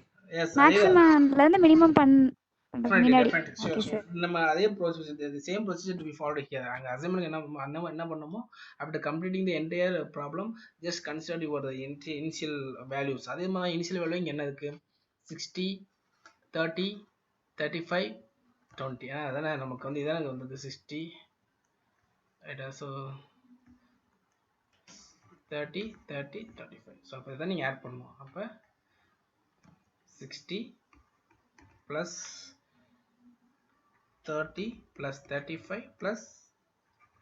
மேக்ஸிமம்ல இருந்து மினிமம் முன்னாடி நம்ம அதே procedure same procedure to be followed here. அங்கே அசைன்மெண்ட் என்ன பண்ணணுமோ after completing the entire problem just consider your initial values. அதே மாதிரி இனிஷியல் வேல்யூ இங்கே என்ன இருக்குது? 60 30 35 20. அதானே நமக்கு வந்து இதான வந்தது 60. ரைட்டா? ஸோ 30 30 35. ஸோ அப்போ இதான் நீங்கள் ஆட் பண்ணணும். அப்போ 60 plus 30 plus 35 plus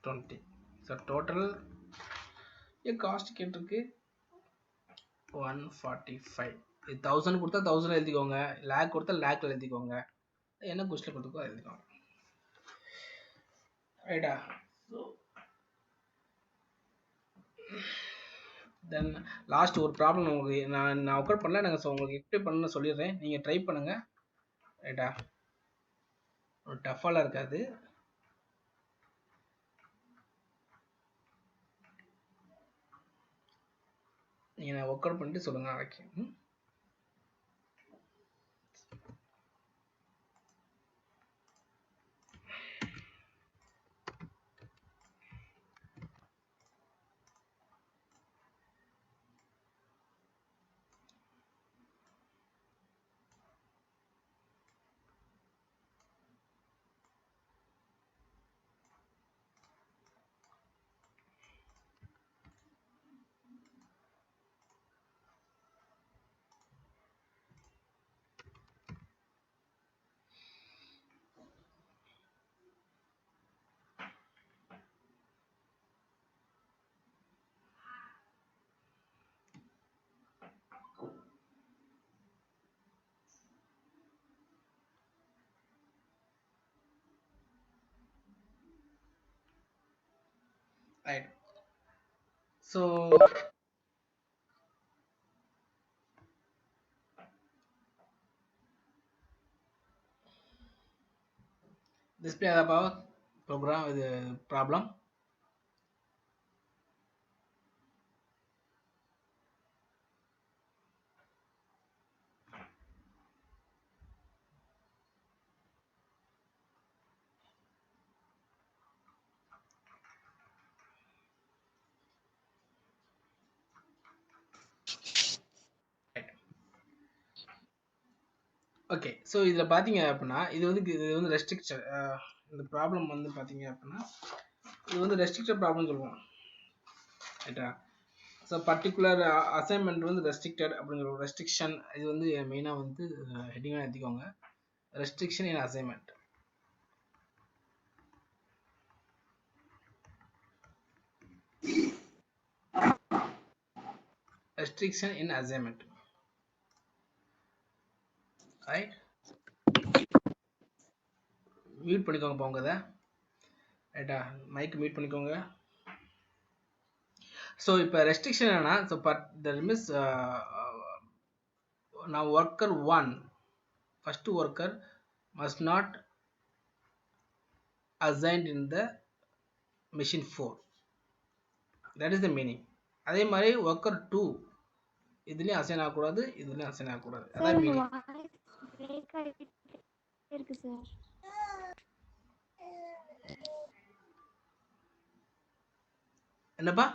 20. So total cost கேட்டிருக்கு 145. 1000 கொடுத்தா 1000 எழுதிக்கோங்க, லேக் கொடுத்தா லேக்ல எழுதிக்கோங்க, என்ன கொஸ்டின் கொடுத்துக்கோ எழுதிக்கோங்க. ரைட்டா? தென் லாஸ்ட் ஒரு ப்ராப்ளம் உங்களுக்கு நான் ஒர்க் பண்ணல, நாங்கள் உங்களுக்கு எக்ஸ்பிளைன் பண்ண சொல்லிடுறேன், நீங்கள் ட்ரை பண்ணுங்க. ரைட்டா? ஒரு டஃபாலாம் இருக்காது. நீங்கள் ஒர்க் அவுட் பண்ணிட்டு சொல்லுங்க நாளைக்கு. Right. So display above program with problem. Okay, so இதில் பார்த்தீங்க அப்படின்னா இது வந்து ரெஸ்ட்ரிக்ஷன். இந்த ப்ராப்ளம் வந்து பார்த்தீங்க அப்படின்னா இது வந்து ரெஸ்ட்ரிக்டட் ப்ராப்ளம் சொல்லுவோம். ரைட்டா? ஸோ பர்டிகுலர் அசைன்மெண்ட் வந்து ரெஸ்ட்ரிக்டட் அப்படிங்கிற ஒரு ரெஸ்ட்ரிக்ஷன், இது வந்து மெயினாக வந்து ஹெட்டிங்காக எடுத்துக்கோங்க. Restriction in assignment. Restriction in assignment. Right? Mute பண்ணிக்கோங்க போங்க. ரைட்டா? மைக் மியூட் பண்ணிக்கோங்க. ஸோ இப்போ ரெஸ்ட்ரிக்ஷன் என்னன்னா, ஸோ தட் மீன்ஸ் நான் worker 1 first worker must not assigned in the machine 4. That is the meaning. அதே மாதிரி ஒர்க்கர் 2 இதுலயும் அசைன் ஆகக்கூடாது, இதுலயும் அசைன் ஆகக்கூடாது. அதான் மீனிங். இருக்கு சார். என்னப்பா?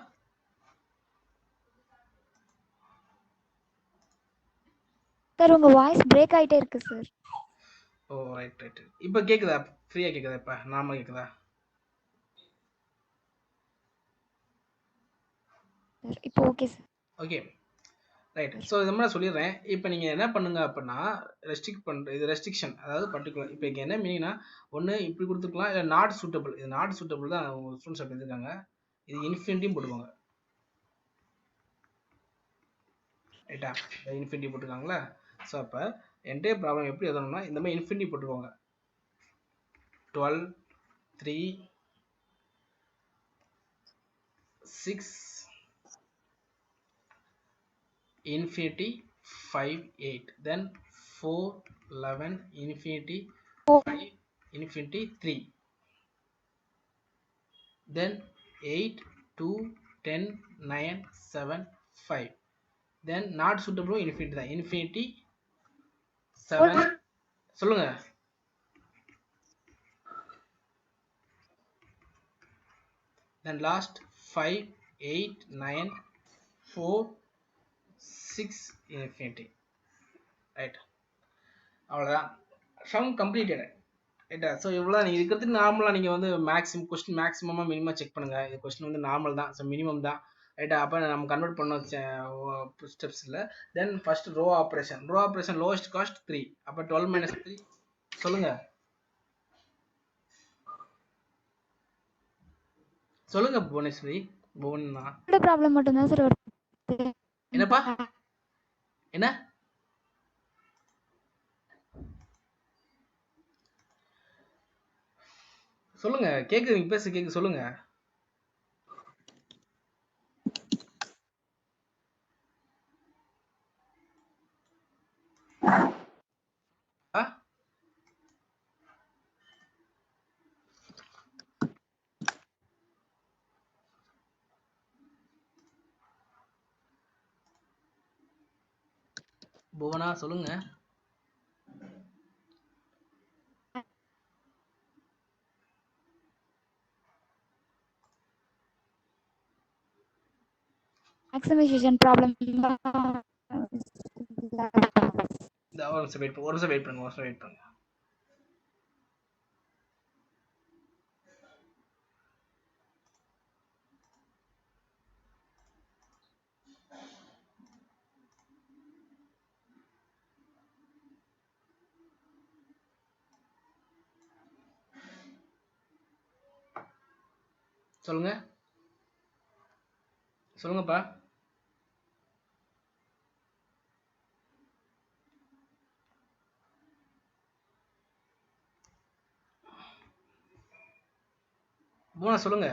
சார் உங்க வாய்ஸ் பிரேக் ஆயிட்டே இருக்கு சார். ஓ ரைட் ரைட். இப்போ கேக்குதா? ஃப்ரீயா கேக்குதா? இப்போ நார்மலா கேக்குதா? இப்போ okay sir. Okay right. So இது மாதிரி சொல்லிடுறேன். இப்போ நீங்கள் என்ன பண்ணுங்க அப்படின்னா இது ரெஸ்ட்ரிக்ஷன், அதாவது பர்டிகுலர். இப்போ இங்கே என்ன மீனிங்னா, ஒன்று இப்படி கொடுத்துக்கலாம், இல்லை நாட் சூட்டபிள். இது நாட் சூட்டபிள் தான் ஸ்டூடெண்ட்ஸ் அப்படி இருக்காங்க. இது இன்ஃபினிட்டியும் போட்டுக்கோங்க. ரைட்டா? இன்ஃபினிட்டி போட்டுருக்காங்களா? ஸோ அப்போ என்டையர் ப்ராப்ளம் எப்படி எழுதணும்னா இந்த மாதிரி இன்ஃபினிட்டி போட்டுக்கோங்க. 12 3 6 infinity 5 8, then 4 11 infinity 5 infinity 3, then 8 2 10 9 7 5, then not suitable infinity தான். infinity 7 சொல்லுங்க. then last 5 8 9 4 6 infinity. ரைட்? அவ்வளோதான். Sum completed. ரைட்டா? ஸோ இவ்வளோ நீங்கள் இருக்கிறதுக்கு நார்மலாக நீங்கள் வந்து கொஸ்டின் மேக்ஸிமமாக மினிமம் செக் பண்ணுங்கள். இது கொஸ்டின் வந்து நார்மல் தான், ஸோ மினிமம் தான். ரைட்டா? அப்போ நம்ம கன்வெர்ட் பண்ண ஸ்டெப்ஸ் இல்லை. Then first row operation lowest cost 3. அப்போ 12 - 3 சொல்லுங்கள். சொல்லுங்க புவனேஸ்வரி. புவனா ப்ராப்ளம் மட்டும் தான் சார் வருது. என்னப்பா? என்ன சொல்லுங்க, கேக்குது, நீங்க பேச கேக்குது, சொல்லுங்க. ஆ புவனா சொல்லுங்க. Maximisation problem. ஒரு நிமிஷம் வெயிட் பண்ணுங்க, ஒரு நிமிஷம் வெயிட் பண்ணுங்க, ஒரு நிமிஷம் வெயிட் பண்ணுங்க. சொல்லுங்க, சொல்லுங்கப்பா. புவனா சொல்லுங்க.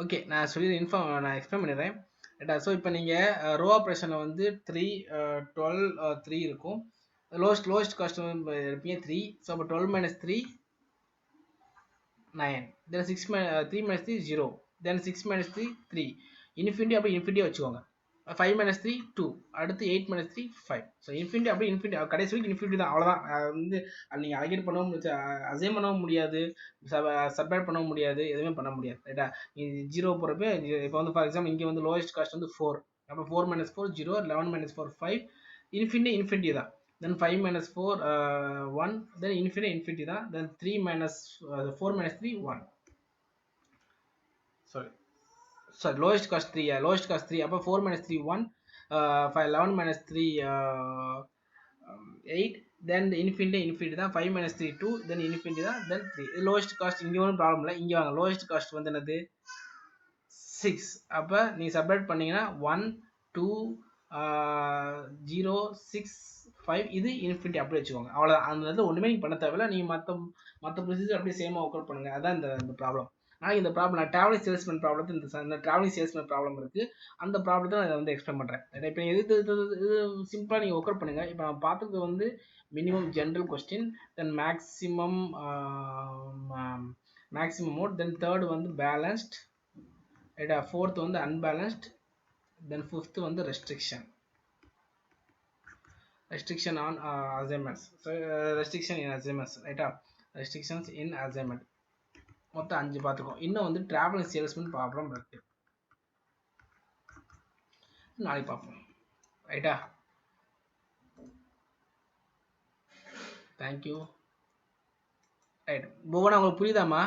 ஓகே, நான் நான் எக்ஸ்பிளைன் பண்ணிடுறேன். ரைட்டா? ஸோ இப்போ நீங்கள் ரோ ஆப்ரேஷனில் வந்து 3 12 3 இருக்கும். லோவஸ்ட் காஸ்ட் வந்து இருப்பீங்க 3. ஸோ அப்போ 12 மைனஸ் 3 9. தென் 3 மைனஸ் 3 0. தென் 6 மைனஸ் 3 3. இன்ஃபினிட்டி அப்படி இன்ஃபினிட்டியாக வச்சுக்கோங்க. 5 மைனஸ் 3 2. அடுத்து 8 மைனஸ் 3 5. ஸோ இன்ஃபினிட்டி அப்படி இன்ஃபினிட்டி கடைசி வரைக்கும் இன்ஃபினிட்டி தான், அவ்வளோதான். வந்து நீங்கள் அலகேட் பண்ணவும் அசைன் பண்ணவும் முடியாது, சப்ராக்ட் பண்ணவும் முடியாது, எதுவுமே பண்ண முடியாது. ரைட்டா? ஜீரோ போகிறப்ப இப்போ வந்து ஃபார் எக்ஸாம்பிள் இங்கே வந்து லோவஸ்ட் காஸ்ட் வந்து 4. அப்போ 4 மைனஸ் 4 0. 11 மைனஸ் 4 5. இன்ஃபினிட்டி தான். Then 5 minus 4 1. Then infinity தான். Then 3 minus 4 minus 3 1. Sorry, lowest cost 3. Yeah, lowest cost 3. அப்போ 4 minus 3 1. 11 minus 3 8. Then the infinity தான். 5 minus 3 2. Then infinity தான். Then 3. lowest cost இங்கே ஒன்றும் ப்ராப்ளம் இல்லை. இங்கே வாங்க, lowest cost வந்து என்னது 6. அப்போ நீங்கள் சப்ராக்ட் பண்ணீங்கன்னா 1 2 0 6 5. இது இன்ஃபினிட்டி அப்படியே வச்சுக்கோங்க, அவ்வளோதான். அந்த இடத்துல ஒன்றுமே நீங்கள் பண்ண தேவையில்ல. நீங்கள் மற்ற ப்ரொசீஜர் அப்படியே சேமாக ஒர்க் அவுட் பண்ணுங்கள். அதான் இந்த ப்ராப்ளம். ஆனால் இந்த ப்ராப்ளம் நான் ட்ராவலிங் சேல்ஸ்மேன் ப்ராப்ளத்தை இந்த ட்ராவலிங் சேல்ஸ்மேன் ப்ராப்ளம் இருக்குது, அந்த ப்ராப்ளத்தை நான் இதை வந்து எக்ஸ்பிளைன் பண்ணுறேன். இப்போ இது சிம்பிளாக நீங்கள் ஒர்க் அவுட் பண்ணுங்கள். இப்போ நான் பார்த்தது வந்து மினிமம் ஜென்ரல் கொஸ்டின், தென் மேக்ஸிமம் மோட், தென் தேர்டு வந்து பேலன்ஸ்ட், ரைட்டா? ஃபோர்த் வந்து அன்பேலன்ஸ்ட், தென் ஃபிஃப்த் வந்து restriction on assignments. So restriction in assignments, ரைட்டா? restrictions in assignment மொத்தம் 5 பார்த்துக்கோம். இன்னும் வந்து டிராவலிங் சேல்ஸ்மேன் ப்ராப்ளம் இருக்கு, நாளைக்கு பார்ப்போம். ரைட்டா? தேங்க்யூ. ரைட் புவனா, உங்களுக்கு புரியுதாம்மா?